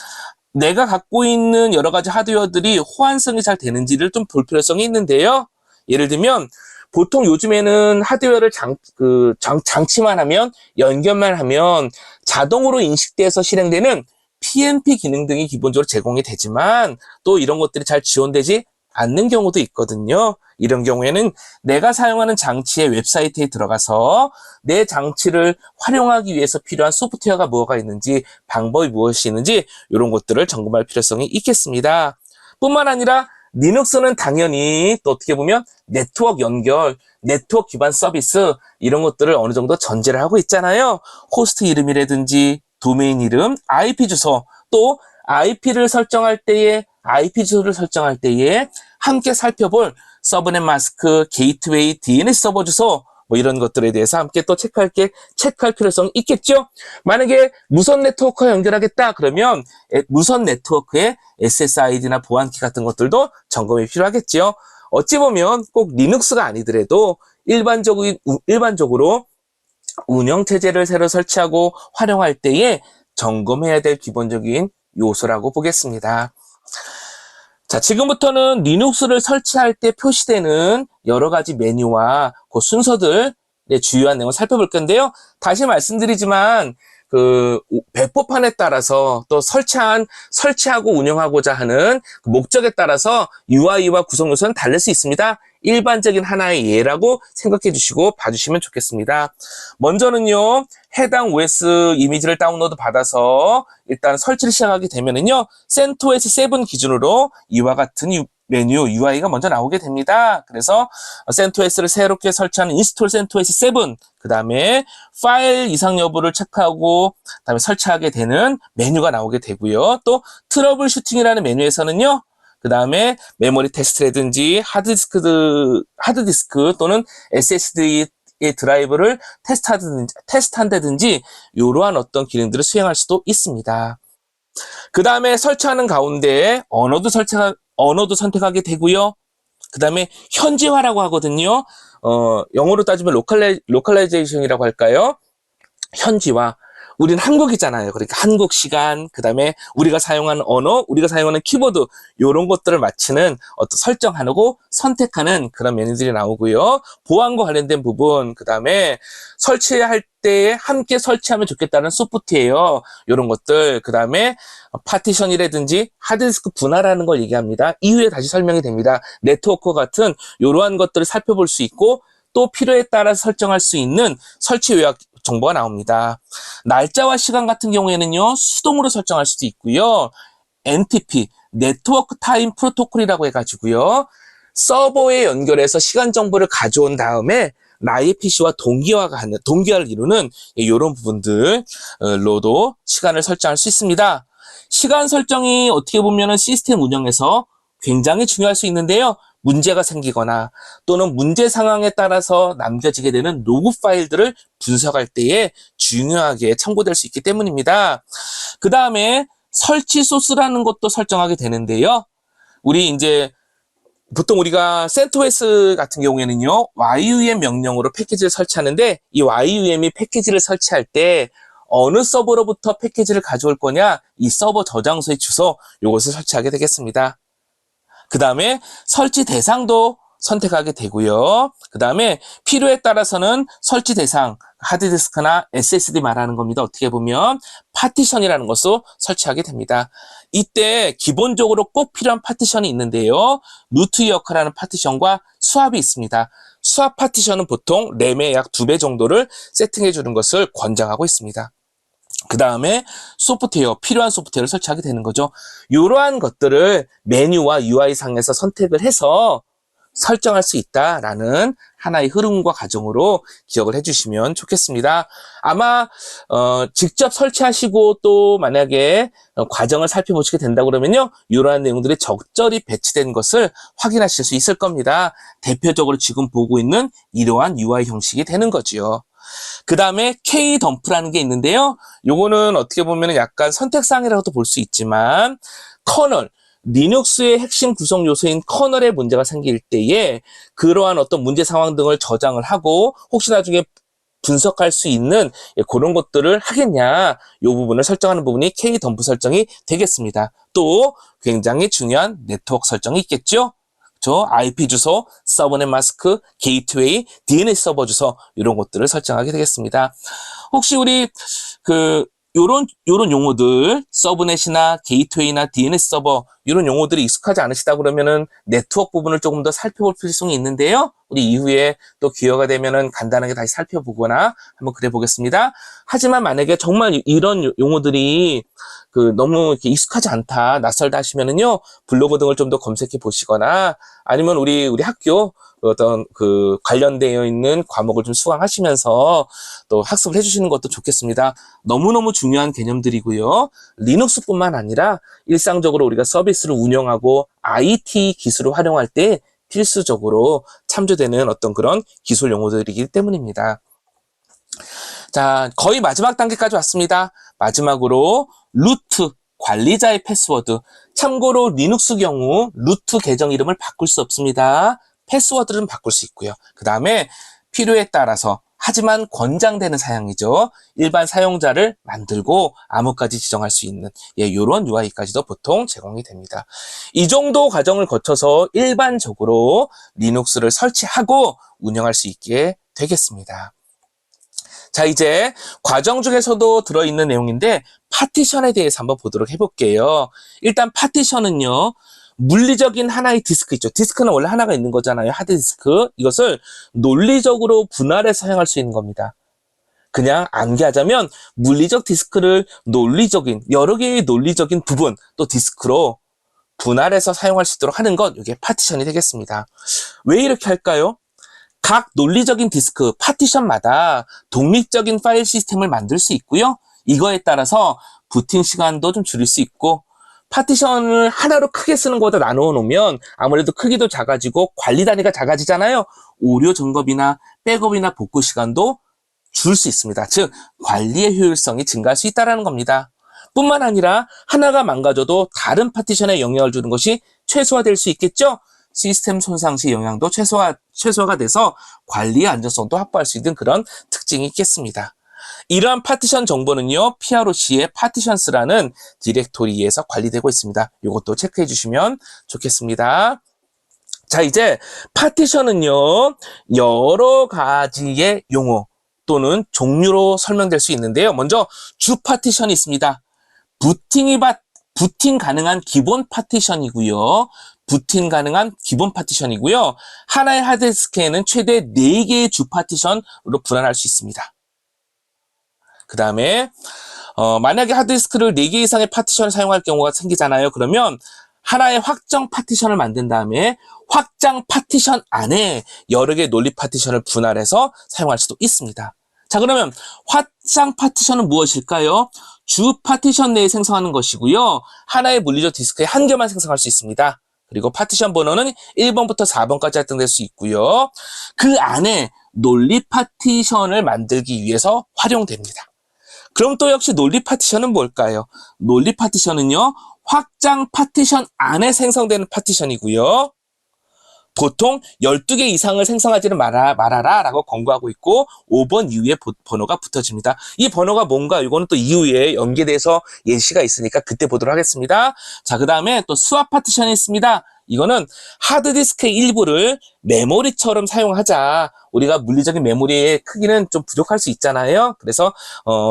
내가 갖고 있는 여러 가지 하드웨어들이 호환성이 잘 되는지를 좀 볼 필요성이 있는데요. 예를 들면 보통 요즘에는 하드웨어를 장치만 하면, 연결만 하면 자동으로 인식돼서 실행되는 PNP 기능 등이 기본적으로 제공이 되지만 또 이런 것들이 잘 지원되지 않는 경우도 있거든요. 이런 경우에는 내가 사용하는 장치의 웹사이트에 들어가서 내 장치를 활용하기 위해서 필요한 소프트웨어가 뭐가 있는지, 방법이 무엇이 있는지 이런 것들을 점검할 필요성이 있겠습니다. 뿐만 아니라 리눅스는 당연히 또 어떻게 보면 네트워크 연결, 네트워크 기반 서비스 이런 것들을 어느 정도 전제를 하고 있잖아요. 호스트 이름이라든지 도메인 이름, IP 주소, 또 IP를 설정할 때에 IP 주소를 설정할 때에 함께 살펴볼 서브넷 마스크, 게이트웨이, DNS 서버 주소 뭐 이런 것들에 대해서 함께 또 체크할 필요성이 있겠죠. 만약에 무선 네트워크와 연결하겠다 그러면 무선 네트워크의 SSID나 보안키 같은 것들도 점검이 필요하겠죠. 어찌 보면 꼭 리눅스가 아니더라도 일반적으로 운영체제를 새로 설치하고 활용할 때에 점검해야 될 기본적인 요소라고 보겠습니다. 자, 지금부터는 리눅스를 설치할 때 표시되는 여러 가지 메뉴와 그 순서들의 주요한 내용을 살펴볼 건데요. 다시 말씀드리지만 배포판에 따라서 또 설치하고 운영하고자 하는 그 목적에 따라서 UI와 구성 요소는 다를 수 있습니다. 일반적인 하나의 예라고 생각해 주시고 봐주시면 좋겠습니다. 먼저는요, 해당 OS 이미지를 다운로드 받아서 일단 설치를 시작하게 되면은요, CentOS 7 기준으로 이와 같은 메뉴 UI가 먼저 나오게 됩니다. 그래서 CentOS를 새롭게 설치하는 인스톨 CentOS 7, 그 다음에 파일 이상 여부를 체크하고 그다음에 설치하게 되는 메뉴가 나오게 되고요. 또 트러블 슈팅이라는 메뉴에서는요, 그 다음에 메모리 테스트라든지 하드디스크 또는 SSD의 드라이브를 테스트한다든지 이러한 어떤 기능들을 수행할 수도 있습니다. 그 다음에 설치하는 가운데 언어도 선택하게 되고요. 그 다음에 현지화라고 하거든요. 영어로 따지면 로컬라이제이션이라고 할까요? 현지화. 우리는 한국이잖아요. 그러니까 한국 시간, 그 다음에 우리가 사용하는 언어, 우리가 사용하는 키보드 이런 것들을 맞추는 어떤 설정하고 선택하는 그런 메뉴들이 나오고요. 보안과 관련된 부분, 그 다음에 설치할 때 함께 설치하면 좋겠다는 소프트웨어 이런 것들, 그 다음에 파티션이라든지 하드디스크 분할하는 걸 얘기합니다. 이후에 다시 설명이 됩니다. 네트워크 같은 이러한 것들을 살펴볼 수 있고 또 필요에 따라 설정할 수 있는 설치 요약 정보가 나옵니다. 날짜와 시간 같은 경우에는요, 수동으로 설정할 수도 있고요. NTP, 네트워크 타임 프로토콜이라고 해가지고요. 서버에 연결해서 시간 정보를 가져온 다음에 나의 PC와 동기화를 이루는 이런 부분들로도 시간을 설정할 수 있습니다. 시간 설정이 어떻게 보면은 시스템 운영에서 굉장히 중요할 수 있는데요. 문제가 생기거나 또는 문제 상황에 따라서 남겨지게 되는 로그 파일들을 분석할 때에 중요하게 참고될 수 있기 때문입니다. 그 다음에 설치 소스라는 것도 설정하게 되는데요. 보통 우리가 CentOS 같은 경우에는요, YUM 명령으로 패키지를 설치하는데, 이 YUM이 패키지를 설치할 때 어느 서버로부터 패키지를 가져올 거냐, 이 서버 저장소의 주소, 이것을 설치하게 되겠습니다. 그 다음에 설치 대상도 선택하게 되고요. 그 다음에 필요에 따라서는 설치 대상, 하드디스크나 SSD 말하는 겁니다. 어떻게 보면 파티션이라는 것을 설치하게 됩니다. 이때 기본적으로 꼭 필요한 파티션이 있는데요. 루트 역할하는 파티션과 수압이 있습니다. 수압 파티션은 보통 램의 약 2배 정도를 세팅해 주는 것을 권장하고 있습니다. 그 다음에 소프트웨어, 필요한 소프트웨어를 설치하게 되는 거죠. 이러한 것들을 메뉴와 UI 상에서 선택을 해서 설정할 수 있다라는 하나의 흐름과 과정으로 기억을 해주시면 좋겠습니다. 아마 직접 설치하시고 또 만약에 과정을 살펴보시게 된다 그러면요, 이러한 내용들이 적절히 배치된 것을 확인하실 수 있을 겁니다. 대표적으로 지금 보고 있는 이러한 UI 형식이 되는 거지요. 그 다음에 K덤프라는 게 있는데요. 요거는 어떻게 보면 약간 선택사항이라고도 볼 수 있지만, 커널, 리눅스의 핵심 구성 요소인 커널에 문제가 생길 때에 그러한 어떤 문제 상황 등을 저장을 하고 혹시 나중에 분석할 수 있는 그런 것들을 하겠냐, 이 부분을 설정하는 부분이 K덤프 설정이 되겠습니다. 또 굉장히 중요한 네트워크 설정이 있겠죠. IP 주소, 서버넷 마스크, 게이트웨이, DNS 서버 주소, 이런 것들을 설정하게 되겠습니다. 혹시 우리 요런 용어들, 서브넷이나 게이트웨이나 DNS 서버, 이런 용어들이 익숙하지 않으시다 그러면은 네트워크 부분을 조금 더 살펴볼 필요성이 있는데요. 우리 이후에 또 기회가 되면은 간단하게 다시 살펴보거나 한번 그래 보겠습니다. 하지만 만약에 정말 이런 용어들이 너무 이렇게 익숙하지 않다, 낯설다 하시면은요, 블로그 등을 좀 더 검색해 보시거나 아니면 우리 학교 어떤 관련되어 있는 과목을 좀 수강하시면서 또 학습을 해주시는 것도 좋겠습니다. 너무너무 중요한 개념들이고요. 리눅스뿐만 아니라 일상적으로 우리가 서비스를 운영하고 IT 기술을 활용할 때 필수적으로 참조되는 어떤 그런 기술 용어들이기 때문입니다. 자, 거의 마지막 단계까지 왔습니다. 마지막으로 루트, 관리자의 패스워드. 참고로 리눅스 경우 루트 계정 이름을 바꿀 수 없습니다. 패스워드는 바꿀 수 있고요. 그 다음에 필요에 따라서, 하지만 권장되는 사양이죠. 일반 사용자를 만들고 암호까지 지정할 수 있는 이런 UI까지도 보통 제공이 됩니다. 이 정도 과정을 거쳐서 일반적으로 리눅스를 설치하고 운영할 수 있게 되겠습니다. 자, 이제 과정 중에서도 들어있는 내용인데 파티션에 대해서 한번 보도록 해볼게요. 일단 파티션은요, 물리적인 하나의 디스크 있죠. 디스크는 원래 하나가 있는 거잖아요. 하드디스크. 이것을 논리적으로 분할해서 사용할 수 있는 겁니다. 그냥 암기하자면 물리적 디스크를 여러 개의 논리적인 부분, 또 디스크로 분할해서 사용할 수 있도록 하는 것, 이게 파티션이 되겠습니다. 왜 이렇게 할까요? 각 논리적인 디스크, 파티션마다 독립적인 파일 시스템을 만들 수 있고요. 이거에 따라서 부팅 시간도 좀 줄일 수 있고, 파티션을 하나로 크게 쓰는 것보다 나누어 놓으면 아무래도 크기도 작아지고 관리 단위가 작아지잖아요. 오류 점검이나 백업이나 복구 시간도 줄 수 있습니다. 즉, 관리의 효율성이 증가할 수 있다는 겁니다. 뿐만 아니라 하나가 망가져도 다른 파티션에 영향을 주는 것이 최소화될 수 있겠죠? 시스템 손상 시 영향도 최소화가 돼서 관리의 안전성도 확보할 수 있는 그런 특징이 있겠습니다. 이러한 파티션 정보는요, PROC의 파티션스라는 디렉토리에서 관리되고 있습니다. 이것도 체크해 주시면 좋겠습니다. 자, 이제 파티션은요, 여러 가지의 용어 또는 종류로 설명될 수 있는데요. 먼저 주 파티션이 있습니다. 부팅 가능한 기본 파티션이고요. 하나의 하드디스크에는 최대 4개의 주 파티션으로 분할할 수 있습니다. 그 다음에 만약에 하드디스크를 4개 이상의 파티션을 사용할 경우가 생기잖아요. 그러면 하나의 확정 파티션을 만든 다음에 확장 파티션 안에 여러 개의 논리 파티션을 분할해서 사용할 수도 있습니다. 자, 그러면 확장 파티션은 무엇일까요? 주 파티션 내에 생성하는 것이고요. 하나의 물리적 디스크에 한 개만 생성할 수 있습니다. 그리고 파티션 번호는 1번부터 4번까지 할당될 수 있고요. 그 안에 논리 파티션을 만들기 위해서 활용됩니다. 그럼 또 역시 논리 파티션은 뭘까요? 논리 파티션은요, 확장 파티션 안에 생성되는 파티션이고요. 보통 12개 이상을 생성하지는 말아라 라고 권고하고 있고 5번 이후에 번호가 붙어집니다. 이 번호가 뭔가 이거는 또 이후에 연계돼서 예시가 있으니까 그때 보도록 하겠습니다. 자, 그 다음에 또 스왑 파티션이 있습니다. 이거는 하드디스크의 일부를 메모리처럼 사용하자. 우리가 물리적인 메모리의 크기는 좀 부족할 수 있잖아요. 그래서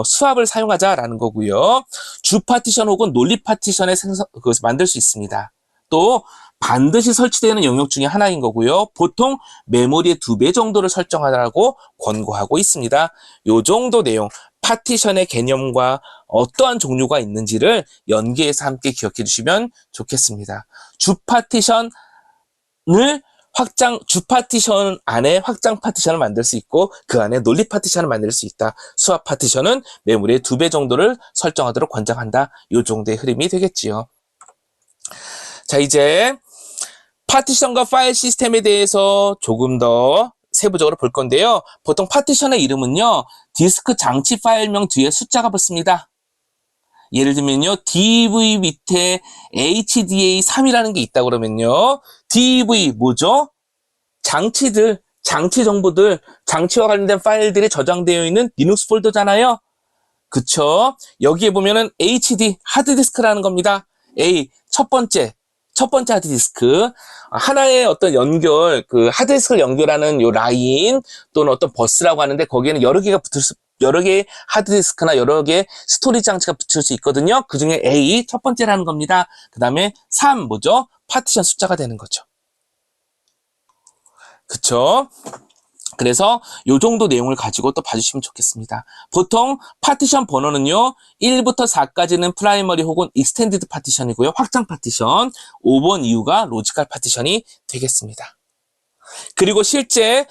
스왑을 사용하자라는 거고요. 주 파티션 혹은 논리 파티션에 그것을 만들 수 있습니다. 또 반드시 설치되는 영역 중에 하나인 거고요. 보통 메모리의 2배 정도를 설정하라고 권고하고 있습니다. 요 정도 내용, 파티션의 개념과 어떠한 종류가 있는지를 연계해서 함께 기억해 주시면 좋겠습니다. 주 파티션 안에 확장 파티션을 만들 수 있고 그 안에 논리 파티션을 만들 수 있다. 스왑 파티션은 메모리의 2배 정도를 설정하도록 권장한다. 요 정도의 흐름이 되겠지요. 자, 이제 파티션과 파일 시스템에 대해서 조금 더 세부적으로 볼 건데요. 보통 파티션의 이름은요, 디스크 장치 파일명 뒤에 숫자가 붙습니다. 예를 들면요, DV 밑에 HDA3이라는 게 있다 그러면요, DV 뭐죠? 장치들, 장치 정보들, 장치와 관련된 파일들이 저장되어 있는 리눅스 폴더잖아요. 그쵸? 여기에 보면은 HD, 하드디스크라는 겁니다. 첫 번째 하드디스크. 하나의 어떤 연결, 그 하드디스크를 연결하는 요 라인 또는 어떤 버스라고 하는데 거기에는 여러 개의 하드디스크나 여러 개의 스토리지 장치가 붙을 수 있거든요. 그 중에 첫 번째라는 겁니다. 그 다음에 3, 뭐죠? 파티션 숫자가 되는 거죠. 그쵸? 그래서 요 정도 내용을 가지고 또 봐주시면 좋겠습니다. 보통 파티션 번호는요, 1부터 4까지는 프라이머리 혹은 익스텐디드 파티션이고요. 확장 파티션, 5번 이후가 로지컬 파티션이 되겠습니다. 그리고 실제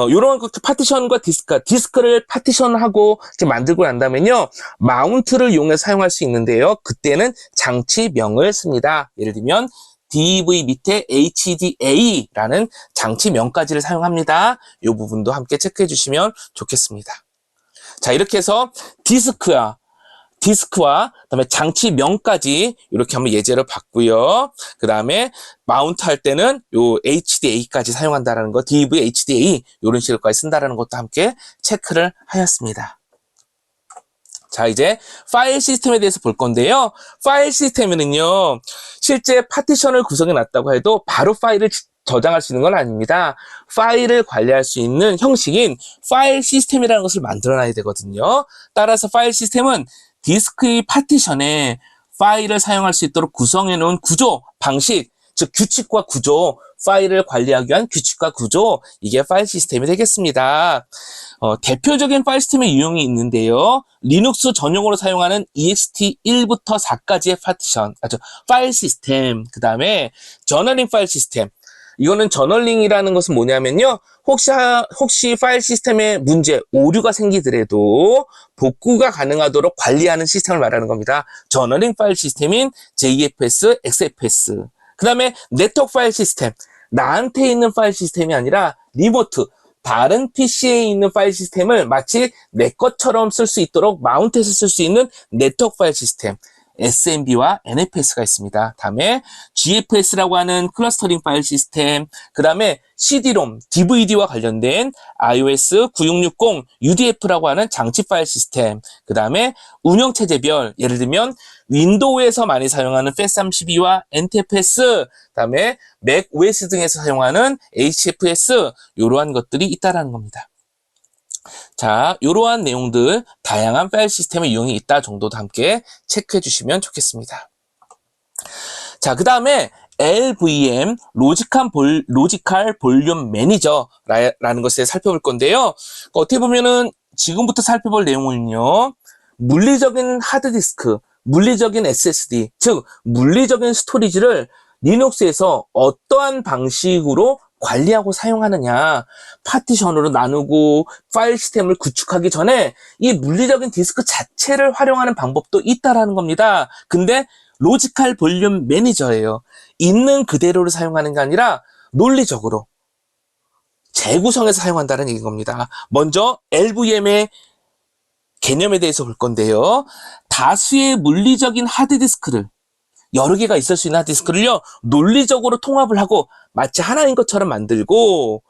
이런 파티션과 디스크를 파티션하고 만들고 난 다음에요, 마운트를 이용해서 사용할 수 있는데요. 그때는 장치명을 씁니다. 예를 들면 DV 밑에 HDA라는 장치명까지를 사용합니다. 이 부분도 함께 체크해 주시면 좋겠습니다. 자, 이렇게 해서 디스크와 그다음에 장치명까지 이렇게 한번 예제를 봤고요. 그다음에 마운트 할 때는 요 HDA까지 사용한다라는 거, DV HDA 이런 식으로까지 쓴다라는 것도 함께 체크를 하였습니다. 자, 이제 파일 시스템에 대해서 볼 건데요. 파일 시스템에는요, 실제 파티션을 구성해 놨다고 해도 바로 파일을 저장할 수 있는 건 아닙니다. 파일을 관리할 수 있는 형식인 파일 시스템이라는 것을 만들어 놔야 되거든요. 따라서 파일 시스템은 디스크의 파티션에 파일을 사용할 수 있도록 구성해 놓은 구조, 방식, 즉 규칙과 구조, 파일을 관리하기 위한 규칙과 구조, 이게 파일 시스템이 되겠습니다. 대표적인 파일 시스템의 유형이 있는데요. 리눅스 전용으로 사용하는 ext1부터 4까지의 파일 시스템, 그 다음에 저널링 파일 시스템. 이거는 저널링이라는 것은 뭐냐면요, 혹시 파일 시스템에 문제, 오류가 생기더라도 복구가 가능하도록 관리하는 시스템을 말하는 겁니다. 저널링 파일 시스템인 JFS, XFS. 그 다음에 네트워크 파일 시스템. 나한테 있는 파일 시스템이 아니라 리모트, 다른 PC에 있는 파일 시스템을 마치 내 것처럼 쓸 수 있도록 마운트해서 쓸 수 있는 네트워크 파일 시스템. SMB와 NFS가 있습니다. 다음에 GFS라고 하는 클러스터링 파일 시스템, 그 다음에 CD-ROM, DVD와 관련된 iOS 9660 UDF라고 하는 장치 파일 시스템, 그 다음에 운영체제별, 예를 들면 윈도우에서 많이 사용하는 FAT32와 NTFS, 그 다음에 맥OS 등에서 사용하는 HFS, 이러한 것들이 있다는 겁니다. 자, 이러한 내용들, 다양한 파일 시스템의 유형이 있다 정도도 함께 체크해 주시면 좋겠습니다. 자, 그 다음에 LVM, 로지컬 볼륨 매니저라는 것을 살펴볼 건데요. 어떻게 보면은 지금부터 살펴볼 내용은요, 물리적인 하드디스크, 물리적인 SSD, 즉 물리적인 스토리지를 리눅스에서 어떠한 방식으로 관리하고 사용하느냐, 파티션으로 나누고 파일 시스템을 구축하기 전에 이 물리적인 디스크 자체를 활용하는 방법도 있다라는 겁니다. 근데 로지컬 볼륨 매니저예요. 있는 그대로를 사용하는 게 아니라 논리적으로 재구성해서 사용한다는 얘기인 겁니다. 먼저 LVM의 개념에 대해서 볼 건데요. 다수의 물리적인 하드디스크를, 여러 개가 있을 수 있는 하드디스크를요, 논리적으로 통합을 하고 마치 하나인 것처럼 만들고,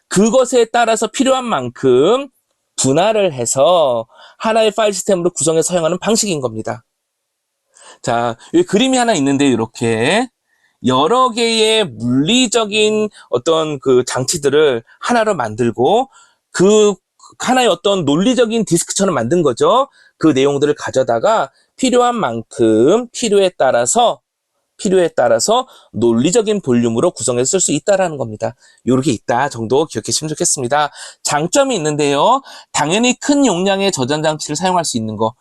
그것에 따라서 필요한 만큼 분할을 해서 하나의 파일 시스템으로 구성해서 사용하는 방식인 겁니다. 자, 여기 그림이 하나 있는데, 이렇게 여러 개의 물리적인 어떤 그 장치들을 하나로 만들고, 그 하나의 어떤 논리적인 디스크처럼 만든 거죠. 그 내용들을 가져다가 필요한 만큼 필요에 따라서 논리적인 볼륨으로 구성해서 쓸 수 있다라는 겁니다. 이렇게 있다 정도 기억하시면 좋겠습니다. 장점이 있는데요. 당연히 큰 용량의 저장 장치를 사용할 수 있는 거.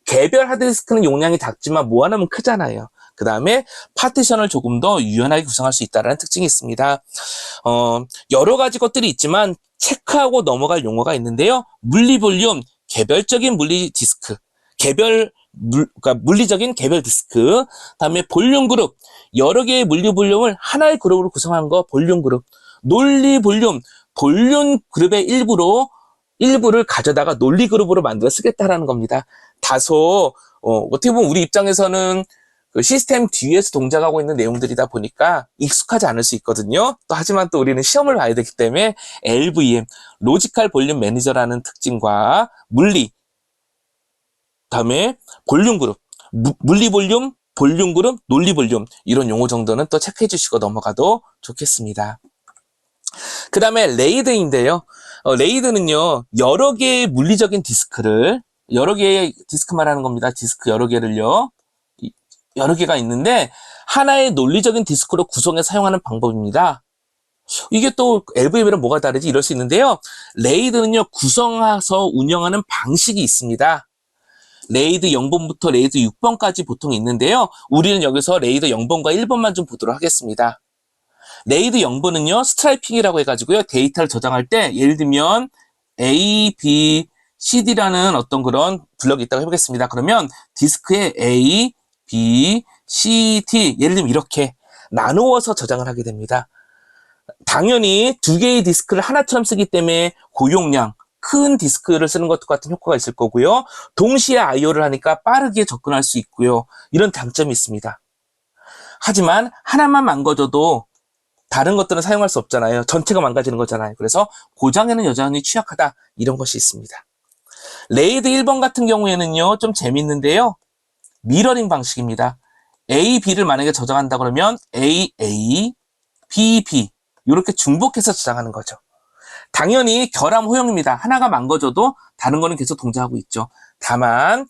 개별 하드디스크는 용량이 작지만 모아놓으면 크잖아요. 그 다음에 파티션을 조금 더 유연하게 구성할 수 있다는 특징이 있습니다. 여러 가지 것들이 있지만 체크하고 넘어갈 용어가 있는데요. 물리볼륨, 개별적인 물리 디스크, 그러니까 물리적인 개별 디스크, 다음에 볼륨 그룹, 여러 개의 물리 볼륨을 하나의 그룹으로 구성한 거 볼륨 그룹, 논리 볼륨, 볼륨 그룹의 일부를 가져다가 논리 그룹으로 만들어 쓰겠다라는 겁니다. 다소 어떻게 보면 우리 입장에서는 그 시스템 뒤에서 동작하고 있는 내용들이다 보니까 익숙하지 않을 수 있거든요. 또 하지만 또 우리는 시험을 봐야 되기 때문에 LVM, 로지컬 볼륨 매니저라는 특징과 물리, 다음에 볼륨 그룹, 물리 볼륨, 볼륨 그룹, 논리 볼륨, 이런 용어 정도는 또 체크해 주시고 넘어가도 좋겠습니다. 그 다음에 레이드인데요. 레이드는요, 여러 개의 물리적인 디스크를, 여러 개의 디스크 말하는 겁니다. 디스크 여러 개를요, 여러 개가 있는데 하나의 논리적인 디스크로 구성해 사용하는 방법입니다. 이게 또 LVM이랑 뭐가 다르지? 이럴 수 있는데요. 레이드는요, 구성해서 운영하는 방식이 있습니다. 레이드 0번부터 레이드 6번까지 보통 있는데요. 우리는 여기서 레이드 0번과 1번만 좀 보도록 하겠습니다. 레이드 0번은요, 스트라이핑이라고 해가지고요, 데이터를 저장할 때, 예를 들면, A, B, CD라는 어떤 그런 블럭이 있다고 해보겠습니다. 그러면 디스크에 A, B, C, D, 예를 들면 이렇게 나누어서 저장을 하게 됩니다. 당연히 두 개의 디스크를 하나처럼 쓰기 때문에 고용량, 큰 디스크를 쓰는 것과 같은 효과가 있을 거고요. 동시에 IO를 하니까 빠르게 접근할 수 있고요. 이런 장점이 있습니다. 하지만 하나만 망가져도 다른 것들은 사용할 수 없잖아요. 전체가 망가지는 거잖아요. 그래서 고장에는 여전히 취약하다. 이런 것이 있습니다. 레이드 1번 같은 경우에는요, 좀 재밌는데요. 미러링 방식입니다. A, B를 만약에 저장한다 그러면 A, A, B, B 이렇게 중복해서 저장하는 거죠. 당연히 결함 호용입니다. 하나가 망가져도 다른 거는 계속 동작하고 있죠. 다만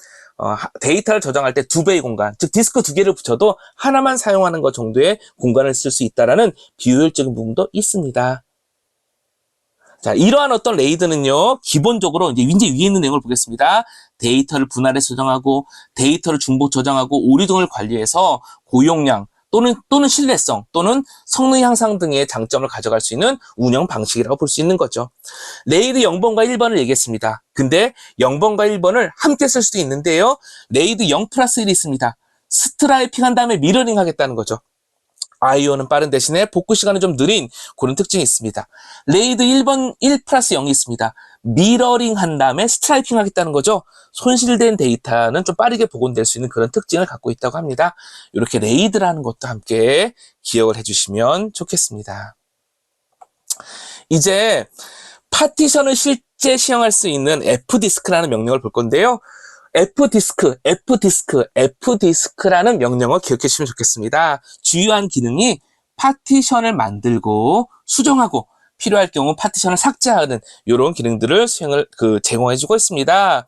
데이터를 저장할 때 2배의 공간, 즉 디스크 2개를 붙여도 하나만 사용하는 것 정도의 공간을 쓸 수 있다는 비효율적인 부분도 있습니다. 자, 이러한 어떤 레이드는요, 기본적으로 이제 위에 있는 내용을 보겠습니다. 데이터를 분할해서 저장하고, 데이터를 중복 저장하고, 오류 등을 관리해서 고용량 또는 신뢰성 또는 성능 향상 등의 장점을 가져갈 수 있는 운영 방식이라고 볼 수 있는 거죠. 레이드 0번과 1번을 얘기했습니다. 근데 0번과 1번을 함께 쓸 수도 있는데요. 레이드 0 플러스 1이 있습니다. 스트라이핑 한 다음에 미러링 하겠다는 거죠. IO는 빠른 대신에 복구 시간은 좀 느린 그런 특징이 있습니다. 레이드 1번 1 플러스 0이 있습니다. 미러링 한 다음에 스트라이핑 하겠다는 거죠. 손실된 데이터는 좀 빠르게 복원될 수 있는 그런 특징을 갖고 있다고 합니다. 이렇게 레이드라는 것도 함께 기억을 해주시면 좋겠습니다. 이제 파티션을 실제 시행할 수 있는 F디스크라는 명령을 볼 건데요. F디스크라는 명령어 기억해 주시면 좋겠습니다. 주요한 기능이 파티션을 만들고 수정하고 필요할 경우 파티션을 삭제하는 이런 기능들을 제공해 주고 있습니다.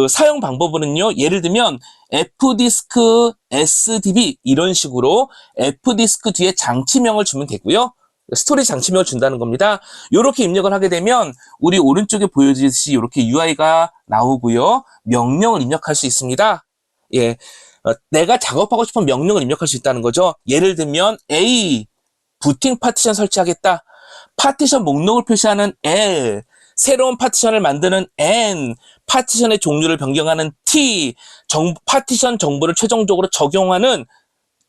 사용 방법은요, 예를 들면 F디스크 SDB 이런 식으로 F디스크 뒤에 장치명을 주면 되고요. 스토리지 장치명을 준다는 겁니다. 이렇게 입력을 하게 되면 우리 오른쪽에 보여지듯이 이렇게 UI가 나오고요. 명령을 입력할 수 있습니다. 예, 내가 작업하고 싶은 명령을 입력할 수 있다는 거죠. 예를 들면 A, 부팅 파티션 설치하겠다. 파티션 목록을 표시하는 L, 새로운 파티션을 만드는 N, 파티션의 종류를 변경하는 T, 파티션 정보를 최종적으로 적용하는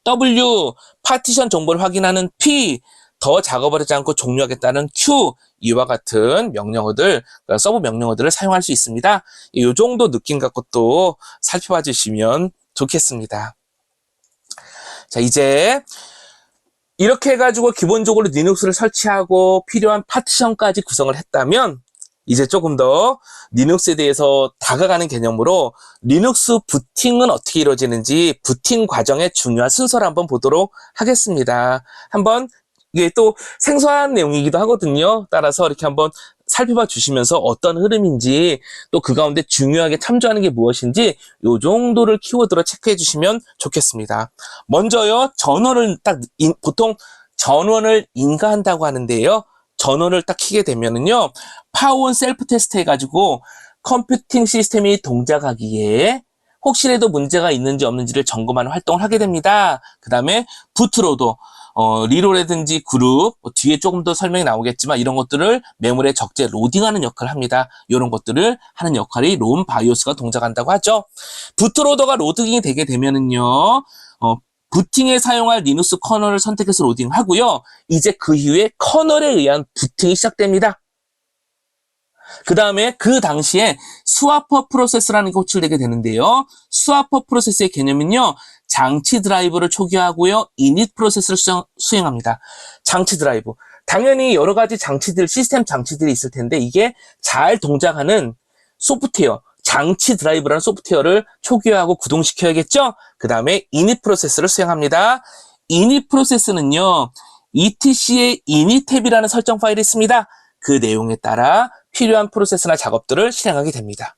W, 파티션 정보를 확인하는 P, 더 작업을 하지 않고 종료하겠다는 Q, 이와 같은 명령어들, 서브 명령어들을 사용할 수 있습니다. 이 정도 느낌 갖고 또 살펴봐 주시면 좋겠습니다. 자, 이제 이렇게 해가지고 기본적으로 리눅스를 설치하고 필요한 파티션까지 구성을 했다면 이제 조금 더 리눅스에 대해서 다가가는 개념으로 리눅스 부팅은 어떻게 이루어지는지 부팅 과정의 중요한 순서를 한번 보도록 하겠습니다. 한번 이게 또 생소한 내용이기도 하거든요. 따라서 이렇게 한번 살펴봐 주시면서 어떤 흐름인지 또 그 가운데 중요하게 참조하는 게 무엇인지 요 정도를 키워드로 체크해 주시면 좋겠습니다. 먼저요, 전원을 보통 전원을 인가한다고 하는데요. 전원을 딱 켜게 되면은요, 파워온 셀프 테스트 해가지고 컴퓨팅 시스템이 동작하기에 혹시라도 문제가 있는지 없는지를 점검하는 활동을 하게 됩니다. 그 다음에 부트로더, 리로라든지 그룹, 뒤에 조금 더 설명이 나오겠지만 이런 것들을 메모리에 적재 로딩하는 역할을 합니다. 이런 것들을 하는 역할이 롬 바이오스가 동작한다고 하죠. 부트로더가 로딩이 되게 되면은요, 부팅에 사용할 리눅스 커널을 선택해서 로딩하고요. 이제 그 이후에 커널에 의한 부팅이 시작됩니다. 그 다음에 그 당시에 스와퍼 프로세스라는 게 호출되게 되는데요. 스와퍼 프로세스의 개념은요, 장치 드라이브를 초기화하고요, 이닛 프로세스를 수행합니다. 장치 드라이브. 당연히 여러 가지 장치들, 시스템 장치들이 있을 텐데 이게 잘 동작하는 소프트웨어, 장치 드라이브라는 소프트웨어를 초기화하고 구동시켜야겠죠? 그 다음에 이닛 프로세스를 수행합니다. 이닛 프로세스는요, etc의 init 탭이라는 설정 파일이 있습니다. 그 내용에 따라 필요한 프로세스나 작업들을 실행하게 됩니다.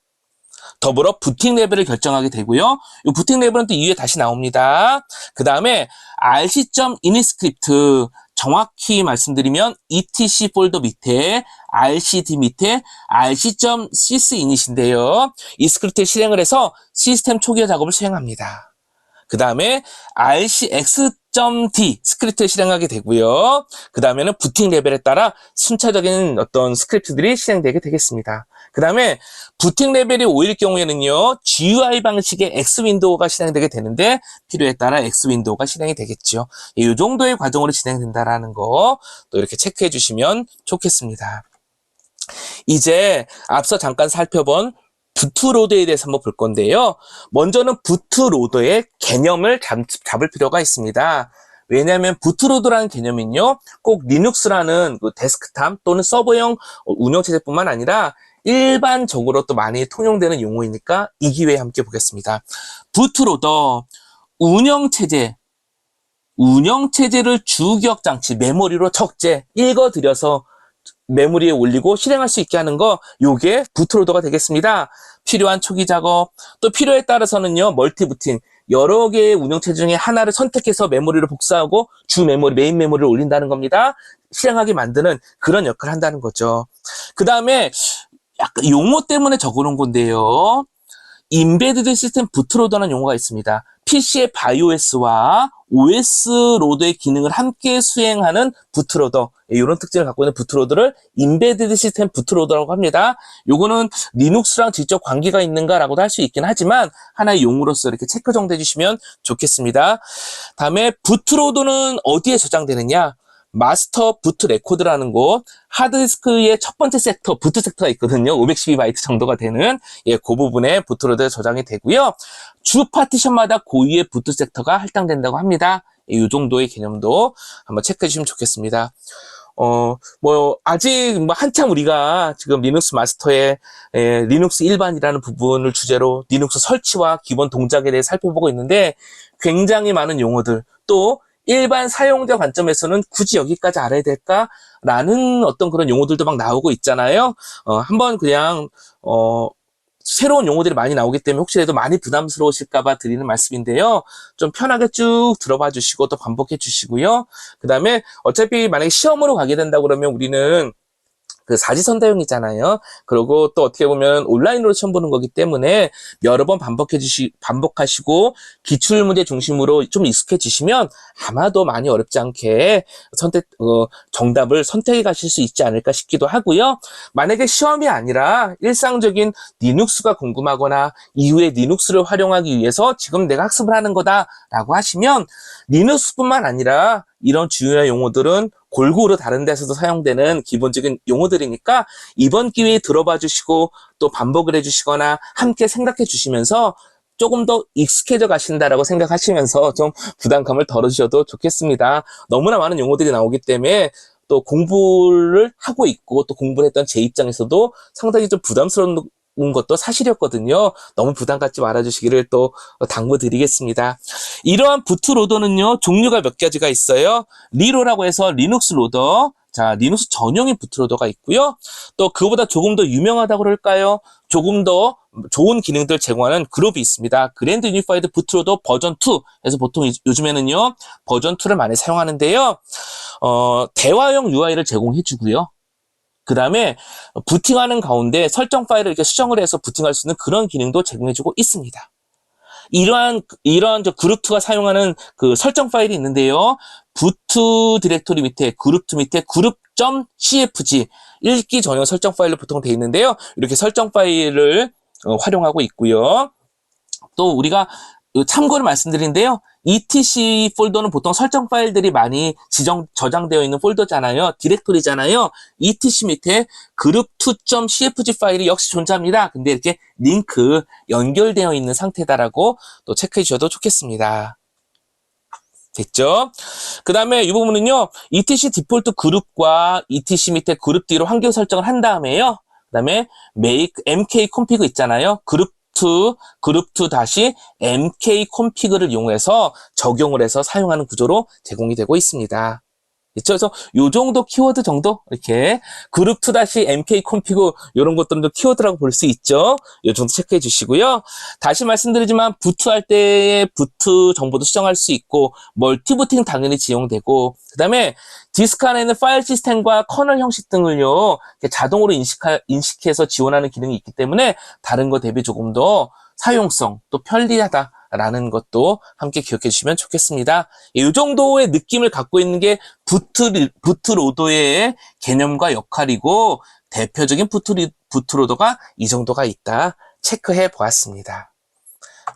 더불어 부팅 레벨을 결정하게 되고요. 이 부팅 레벨은 또 이후에 다시 나옵니다. 그 다음에 rc.init 스크립트, 정확히 말씀드리면 etc 폴더 밑에 rcd 밑에 rc.sysinit인데요. 이 스크립트를 실행을 해서 시스템 초기화 작업을 수행합니다. 그 다음에 rcx.d 스크립트를 실행하게 되고요. 그 다음에는 부팅 레벨에 따라 순차적인 어떤 스크립트들이 실행되게 되겠습니다. 그 다음에 부팅 레벨이 5일 경우에는요, GUI 방식의 X 윈도우가 실행되게 되는데 필요에 따라 X 윈도우가 실행이 되겠죠. 이 정도의 과정으로 진행된다라는 거 또 이렇게 체크해 주시면 좋겠습니다. 이제 앞서 잠깐 살펴본 부트로더에 대해서 한번 볼 건데요. 먼저는 부트로더의 개념을 잡을 필요가 있습니다. 왜냐하면 부트로더라는 개념은요, 꼭 리눅스라는 그 데스크탑 또는 서버형 운영체제뿐만 아니라 일반적으로 또 많이 통용되는 용어이니까 이 기회에 함께 보겠습니다. 부트로더, 운영체제를 주기억장치, 메모리로 적재, 읽어들여서 메모리에 올리고 실행할 수 있게 하는 거, 요게 부트로더가 되겠습니다. 필요한 초기 작업, 또 필요에 따라서는요, 멀티부팅, 여러 개의 운영체제 중에 하나를 선택해서 메모리로 복사하고 주 메모리, 메인 메모리를 올린다는 겁니다. 실행하게 만드는 그런 역할을 한다는 거죠. 그 다음에 약간 용어 때문에 적어놓은 건데요. 임베디드 시스템 부트로더라는 용어가 있습니다. PC의 바이오S와 OS 로더의 기능을 함께 수행하는 부트로더, 이런 특징을 갖고 있는 부트로더를 임베디드 시스템 부트로더라고 합니다. 요거는 리눅스랑 직접 관계가 있는가라고도 할 수 있긴 하지만 하나의 용어로서 이렇게 체크 정도 해주시면 좋겠습니다. 다음에 부트로더는 어디에 저장되느냐? 마스터 부트 레코드라는 곳, 하드디스크의 첫 번째 섹터, 부트 섹터가 있거든요. 512바이트 정도가 되는, 그 부분에 부트로드에 저장이 되고요. 주 파티션마다 고유의 부트 섹터가 할당된다고 합니다. 이 정도의 개념도 한번 체크해 주시면 좋겠습니다. 아직 한참 우리가 지금 리눅스 마스터의 리눅스 일반이라는 부분을 주제로 리눅스 설치와 기본 동작에 대해 살펴보고 있는데 굉장히 많은 용어들, 또 일반 사용자 관점에서는 굳이 여기까지 알아야 될까라는 어떤 그런 용어들도 막 나오고 있잖아요. 한번 그냥 새로운 용어들이 많이 나오기 때문에 혹시라도 많이 부담스러우실까봐 드리는 말씀인데요. 좀 편하게 쭉 들어봐 주시고 또 반복해 주시고요. 그 다음에 어차피 만약에 시험으로 가게 된다 그러면 우리는 그 사지선다용이잖아요. 그리고 또 어떻게 보면 온라인으로 시험 보는 거기 때문에 여러 번 반복하시고 기출문제 중심으로 좀 익숙해지시면 아마도 많이 어렵지 않게 정답을 선택해 가실 수 있지 않을까 싶기도 하고요. 만약에 시험이 아니라 일상적인 리눅스가 궁금하거나 이후에 리눅스를 활용하기 위해서 지금 내가 학습을 하는 거다라고 하시면 리눅스뿐만 아니라 이런 주요 용어들은 골고루 다른 데서도 사용되는 기본적인 용어들이니까 이번 기회에 들어봐 주시고 또 반복을 해주시거나 함께 생각해 주시면서 조금 더 익숙해져 가신다라고 생각하시면서 좀 부담감을 덜어주셔도 좋겠습니다. 너무나 많은 용어들이 나오기 때문에 또 공부를 하고 있고 또 공부를 했던 제 입장에서도 상당히 좀 부담스러운 것도 사실이었거든요. 너무 부담 갖지 말아주시기를 또 당부드리겠습니다. 이러한 부트로더는요, 종류가 몇 가지가 있어요. 리로라고 해서 리눅스 로더, 자, 리눅스 전용인 부트로더가 있고요. 또 그보다 조금 더 유명하다고 그럴까요? 조금 더 좋은 기능들 제공하는 그룹이 있습니다. 그랜드 유니파이드 부트로더 버전 2. 그래서 보통 요즘에는요, 버전 2를 많이 사용하는데요. 대화형 UI를 제공해 주고요. 그 다음에 부팅하는 가운데 설정 파일을 이렇게 수정을 해서 부팅할 수 있는 그런 기능도 제공해주고 있습니다. 이러한 그룹2가 사용하는 그 설정 파일이 있는데요. 부트 디렉토리 밑에 그룹2 밑에 그룹.cfg 읽기 전용 설정 파일로 보통 되어 있는데요. 이렇게 설정 파일을 활용하고 있고요. 또 우리가 참고를 말씀드린데요. etc 폴더는 보통 설정 파일들이 많이 저장되어 있는 폴더잖아요. 디렉토리잖아요. etc 밑에 group2.cfg 파일이 역시 존재합니다. 근데 이렇게 링크 연결되어 있는 상태다라고 또 체크해 주셔도 좋겠습니다. 됐죠? 그 다음에 이 부분은요. etc 디폴트 그룹과 etc 밑에 그룹 D로 환경 설정을 한 다음에요. 그 다음에 make mk config 있잖아요. 그룹2 다시 mk config를 이용해서 적용을 해서 사용하는 구조로 제공이 되고 있습니다. 그렇죠? 그래서 요 정도 키워드 정도 이렇게 그룹2 다시 mk config 이런 것들은 키워드라고 볼 수 있죠. 요 정도 체크해 주시고요. 다시 말씀드리지만 부트할 때의 부트 정보도 수정할 수 있고 멀티부팅 당연히 지용되고 그 다음에 디스크 안에는 파일 시스템과 커널 형식 등을요 자동으로 인식해서 지원하는 기능이 있기 때문에 다른 거 대비 조금 더 사용성 또 편리하다라는 것도 함께 기억해 주시면 좋겠습니다. 이 정도의 느낌을 갖고 있는 게 부트로더의 개념과 역할이고 대표적인 부트로더가 이 정도가 있다 체크해 보았습니다.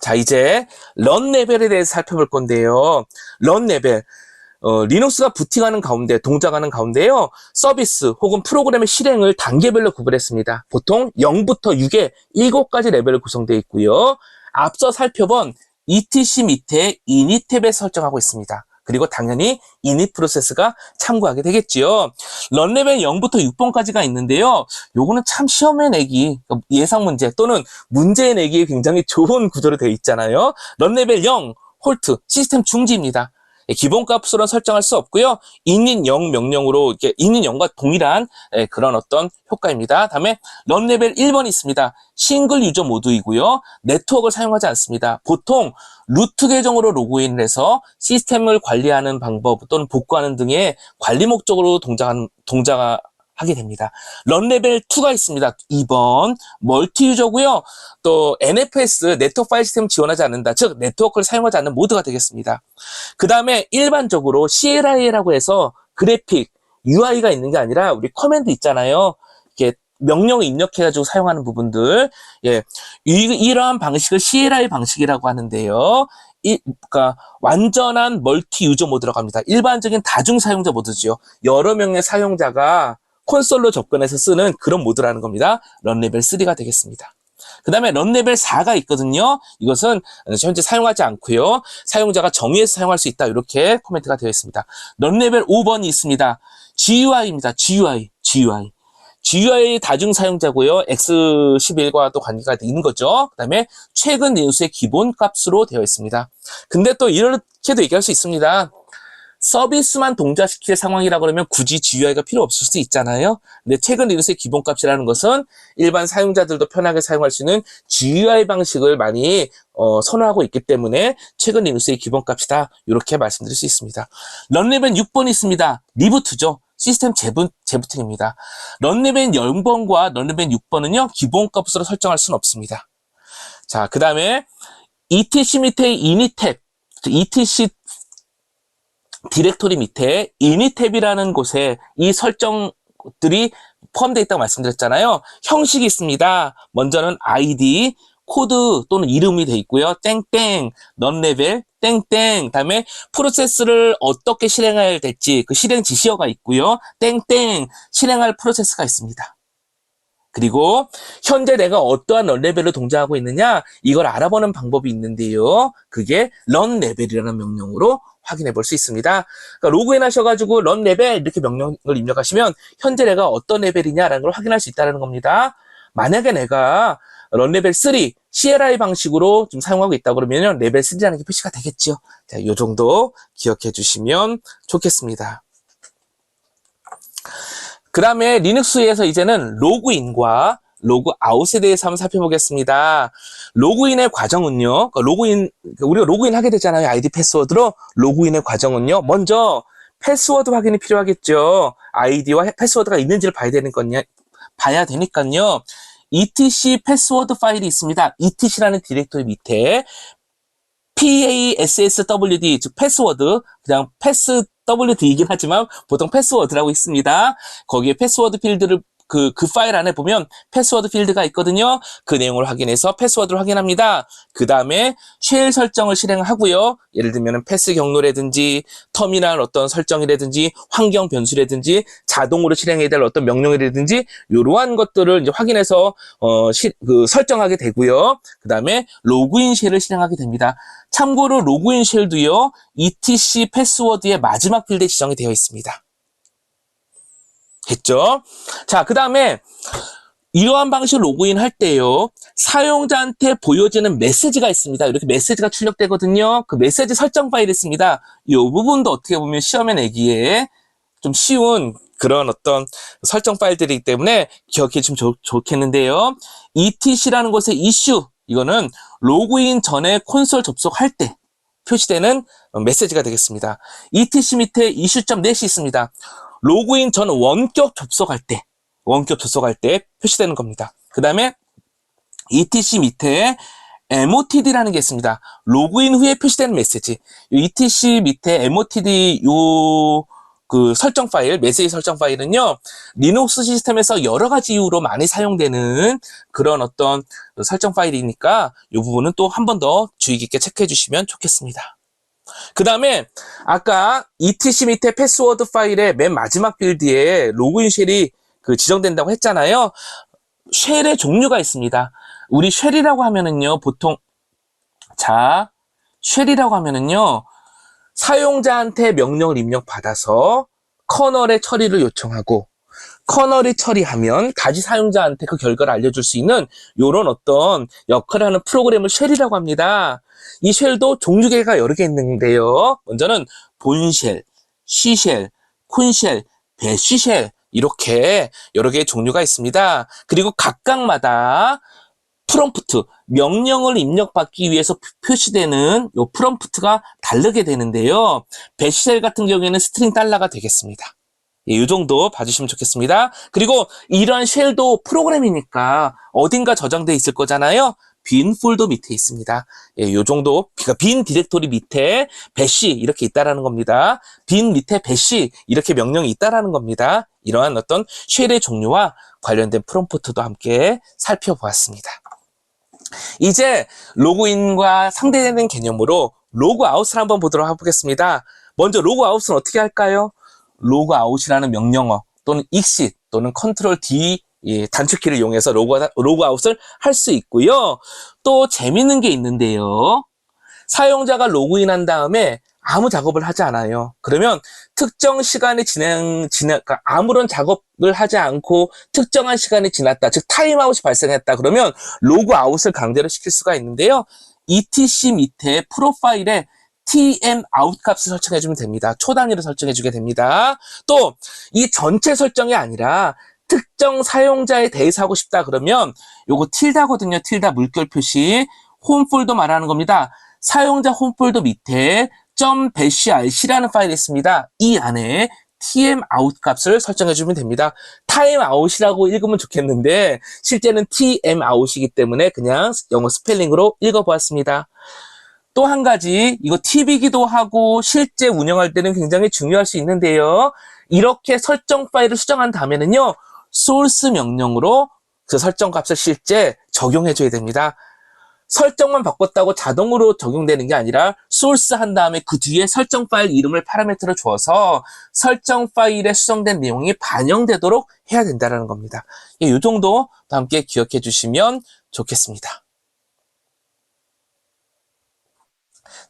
자, 이제 런 레벨에 대해서 살펴볼 건데요. 런 레벨. 리눅스가 부팅하는 가운데, 동작하는 가운데요. 서비스 혹은 프로그램의 실행을 단계별로 구분했습니다. 보통 0부터 6의 7가지 레벨로 구성되어 있고요. 앞서 살펴본 etc 밑에 init 탭에 설정하고 있습니다. 그리고 당연히 init 프로세스가 참고하게 되겠지요. 런 레벨 0부터 6번까지가 있는데요. 요거는 참 시험에 내기, 예상 문제 또는 문제에 내기에 굉장히 좋은 구조로 되어 있잖아요. 런 레벨 0, 홀트, 시스템 중지입니다. 기본값으로는 설정할 수 없고요. init 0 명령으로 이렇게 init 0과 동일한 그런 어떤 효과입니다. 다음에 런 레벨 1번이 있습니다. 싱글 유저 모드이고요. 네트워크를 사용하지 않습니다. 보통 루트 계정으로 로그인을 해서 시스템을 관리하는 방법 또는 복구하는 등의 관리 목적으로 동작하게 됩니다. 런 레벨 2가 있습니다. 2번 멀티 유저고요. 또 NFS 네트워크 파일 시스템 지원하지 않는다. 즉 네트워크를 사용하지 않는 모드가 되겠습니다. 그 다음에 일반적으로 CLI라고 해서 그래픽 UI가 있는 게 아니라 우리 커맨드 있잖아요. 이렇게 명령을 입력해가지고 사용하는 부분들, 이러한 방식을 CLI 방식이라고 하는데요. 그러니까 완전한 멀티 유저 모드라고 합니다. 일반적인 다중 사용자 모드죠. 여러 명의 사용자가 콘솔로 접근해서 쓰는 그런 모드라는 겁니다. 런 레벨 3가 되겠습니다. 그 다음에 런 레벨 4가 있거든요. 이것은 현재 사용하지 않고요. 사용자가 정의해서 사용할 수 있다. 이렇게 코멘트가 되어 있습니다. 런 레벨 5번이 있습니다. GUI입니다. GUI 다중 사용자고요. X11과도 관계가 있는 거죠. 그 다음에 최근 리눅스의 기본값으로 되어 있습니다. 근데 또 이렇게도 얘기할 수 있습니다. 서비스만 동작시킬 상황이라 그러면 굳이 GUI가 필요 없을 수 있잖아요. 근데 최근 리눅스의 기본값이라는 것은 일반 사용자들도 편하게 사용할 수 있는 GUI 방식을 많이 선호하고 있기 때문에 최근 리눅스의 기본값이다. 이렇게 말씀드릴 수 있습니다. 런 레벨 6번이 있습니다. 리부트죠. 시스템 재부팅입니다. 런네벨 0번과 런네벨 6번은요, 기본값으로 설정할 수는 없습니다. 자, 그 다음에 etc 밑에 init 탭, etc 디렉토리 밑에 init 탭이라는 곳에 이 설정들이 포함되어 있다고 말씀드렸잖아요. 형식이 있습니다. 먼저는 id, 코드 또는 이름이 돼 있고요. 땡땡, 넌레벨, 땡땡, 다음에 프로세스를 어떻게 실행해야 될지 그 실행 지시어가 있고요. 땡땡, 실행할 프로세스가 있습니다. 그리고 현재 내가 어떠한 런레벨을 동작하고 있느냐 이걸 알아보는 방법이 있는데요. 그게 런레벨이라는 명령으로 확인해 볼 수 있습니다. 그러니까 로그인 하셔가지고 런레벨 이렇게 명령을 입력하시면 현재 내가 어떤 레벨이냐라는 걸 확인할 수 있다는 겁니다. 만약에 내가 런레벨 3 CLI 방식으로 좀 사용하고 있다 그러면 레벨 3라는 게 표시가 되겠죠. 자, 이 정도 기억해 주시면 좋겠습니다. 그 다음에 리눅스에서 이제는 로그인과 로그아웃에 대해서 한번 살펴보겠습니다. 로그인의 과정은요, 우리가 로그인 하게 되잖아요. 아이디 패스워드로. 로그인의 과정은요, 먼저 패스워드 확인이 필요하겠죠. 아이디와 패스워드가 있는지를 봐야 되니까요. etc 패스워드 파일이 있습니다. etc라는 디렉토리 밑에 passwd, 즉 패스워드, 그냥 passwd이긴 하지만 보통 패스워드라고 있습니다. 거기에 패스워드 필드를 그 파일 안에 보면 패스워드 필드가 있거든요. 그 내용을 확인해서 패스워드를 확인합니다. 그 다음에 쉘 설정을 실행하고요. 예를 들면 패스 경로라든지 터미널 어떤 설정이라든지 환경 변수라든지 자동으로 실행해야 될 어떤 명령이라든지 이러한 것들을 이제 확인해서 설정하게 되고요. 그 다음에 로그인 쉘을 실행하게 됩니다. 참고로 로그인 쉘도요. etc 패스워드의 마지막 필드에 지정이 되어 있습니다. 했죠? 자, 그 다음에 이러한 방식으로 로그인 할 때요. 사용자한테 보여지는 메시지가 있습니다. 이렇게 메시지가 출력되거든요. 그 메시지 설정 파일이 있습니다. 이 부분도 어떻게 보면 시험에 내기에 좀 쉬운 그런 어떤 설정 파일들이기 때문에 기억해 주시면 좋겠는데요. etc라는 곳의 이슈, 이거는 로그인 전에 콘솔 접속할 때 표시되는 메시지가 되겠습니다. etc 밑에 issue.net이 있습니다. 로그인 전 원격 접속할 때 표시되는 겁니다. 그 다음에 etc 밑에 motd라는 게 있습니다. 로그인 후에 표시되는 메시지. etc 밑에 motd 그 설정 파일, 메시지 설정 파일은요, 리눅스 시스템에서 여러 가지 이유로 많이 사용되는 그런 어떤 설정 파일이니까 이 부분은 또 한 번 더 주의 깊게 체크해 주시면 좋겠습니다. 그 다음에 아까 etc 밑에 패스워드 파일의 맨 마지막 필드에 로그인 쉘이 지정된다고 했잖아요. 쉘의 종류가 있습니다. 우리 쉘이라고 하면은요, 보통 쉘이라고 하면은요, 사용자한테 명령을 입력받아서 커널의 처리를 요청하고 커널이 처리하면 다시 사용자한테 그 결과를 알려줄 수 있는 이런 어떤 역할을 하는 프로그램을 쉘이라고 합니다. 이 쉘도 종류계가 여러 개 있는데요. 먼저는 본쉘, C쉘, 콘쉘, 배쉬쉘 이렇게 여러 개의 종류가 있습니다. 그리고 각각마다 프롬프트, 명령을 입력받기 위해서 표시되는 이 프롬프트가 다르게 되는데요. 배쉬쉘 같은 경우에는 스트링 달러가 되겠습니다. 예, 이 정도 봐주시면 좋겠습니다. 그리고 이런 쉘도 프로그램이니까 어딘가 저장돼 있을 거잖아요. 빈 폴더 밑에 있습니다. 예, 이 정도, 그러니까 빈 디렉토리 밑에 배쉬 이렇게 있다라는 겁니다. 빈 밑에 배쉬 이렇게 명령이 있다라는 겁니다. 이러한 어떤 쉘의 종류와 관련된 프롬프트도 함께 살펴보았습니다. 이제 로그인과 상대되는 개념으로 로그아웃을 한번 보도록 해보겠습니다. 먼저 로그아웃은 어떻게 할까요? 로그아웃이라는 명령어 또는 exit 또는 컨트롤 D 단축키를 이용해서 로그아웃을 할 수 있고요. 또 재밌는 게 있는데요. 사용자가 로그인한 다음에 아무 작업을 하지 않아요. 그러면 특정 시간이 그러니까 아무런 작업을 하지 않고 특정한 시간이 지났다. 즉 타임아웃이 발생했다. 그러면 로그아웃을 강제로 시킬 수가 있는데요. etc 밑에 프로파일에 tmout 값을 설정해주면 됩니다. 초단위로 설정해주게 됩니다. 또 이 전체 설정이 아니라 특정 사용자에 대해서 하고 싶다 그러면 요거 틸다거든요. 틸다 물결 표시 홈폴더 말하는 겁니다. 사용자 홈폴더 밑에 .bashrc라는 파일이 있습니다. 이 안에 TMOut 값을 설정해주면 됩니다. timeout이라고 읽으면 좋겠는데 실제는 TMOut이기 때문에 그냥 영어 스펠링으로 읽어보았습니다. 또 한 가지, 이거 팁이기도 하고 실제 운영할 때는 굉장히 중요할 수 있는데요. 이렇게 설정 파일을 수정한 다음에는요, source 명령으로 그 설정 값을 실제 적용해줘야 됩니다. 설정만 바꿨다고 자동으로 적용되는 게 아니라 source 한 다음에 그 뒤에 설정 파일 이름을 파라미터로 주어서 설정 파일에 수정된 내용이 반영되도록 해야 된다는 겁니다. 이 정도 함께 기억해 주시면 좋겠습니다.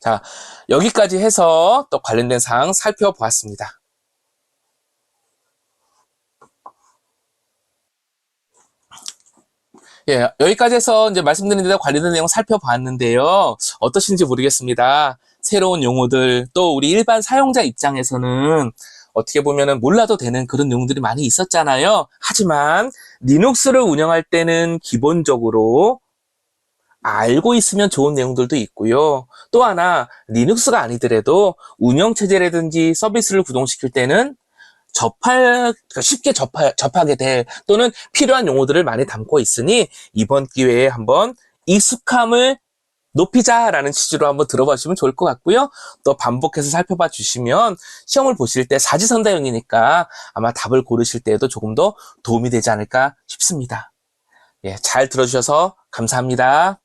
자, 여기까지 해서 또 관련된 사항 살펴보았습니다. 예, 여기까지 해서 이제 말씀드린 대로 관련된 내용 살펴봤는데요. 어떠신지 모르겠습니다. 새로운 용어들, 또 우리 일반 사용자 입장에서는 어떻게 보면은 몰라도 되는 그런 내용들이 많이 있었잖아요. 하지만 리눅스를 운영할 때는 기본적으로 알고 있으면 좋은 내용들도 있고요. 또 하나, 리눅스가 아니더라도 운영체제라든지 서비스를 구동시킬 때는 쉽게 접하게 될 또는 필요한 용어들을 많이 담고 있으니 이번 기회에 한번 익숙함을 높이자라는 취지로 한번 들어봐 주시면 좋을 것 같고요. 또 반복해서 살펴봐 주시면 시험을 보실 때 사지선다형이니까 아마 답을 고르실 때에도 조금 더 도움이 되지 않을까 싶습니다. 예, 잘 들어주셔서 감사합니다.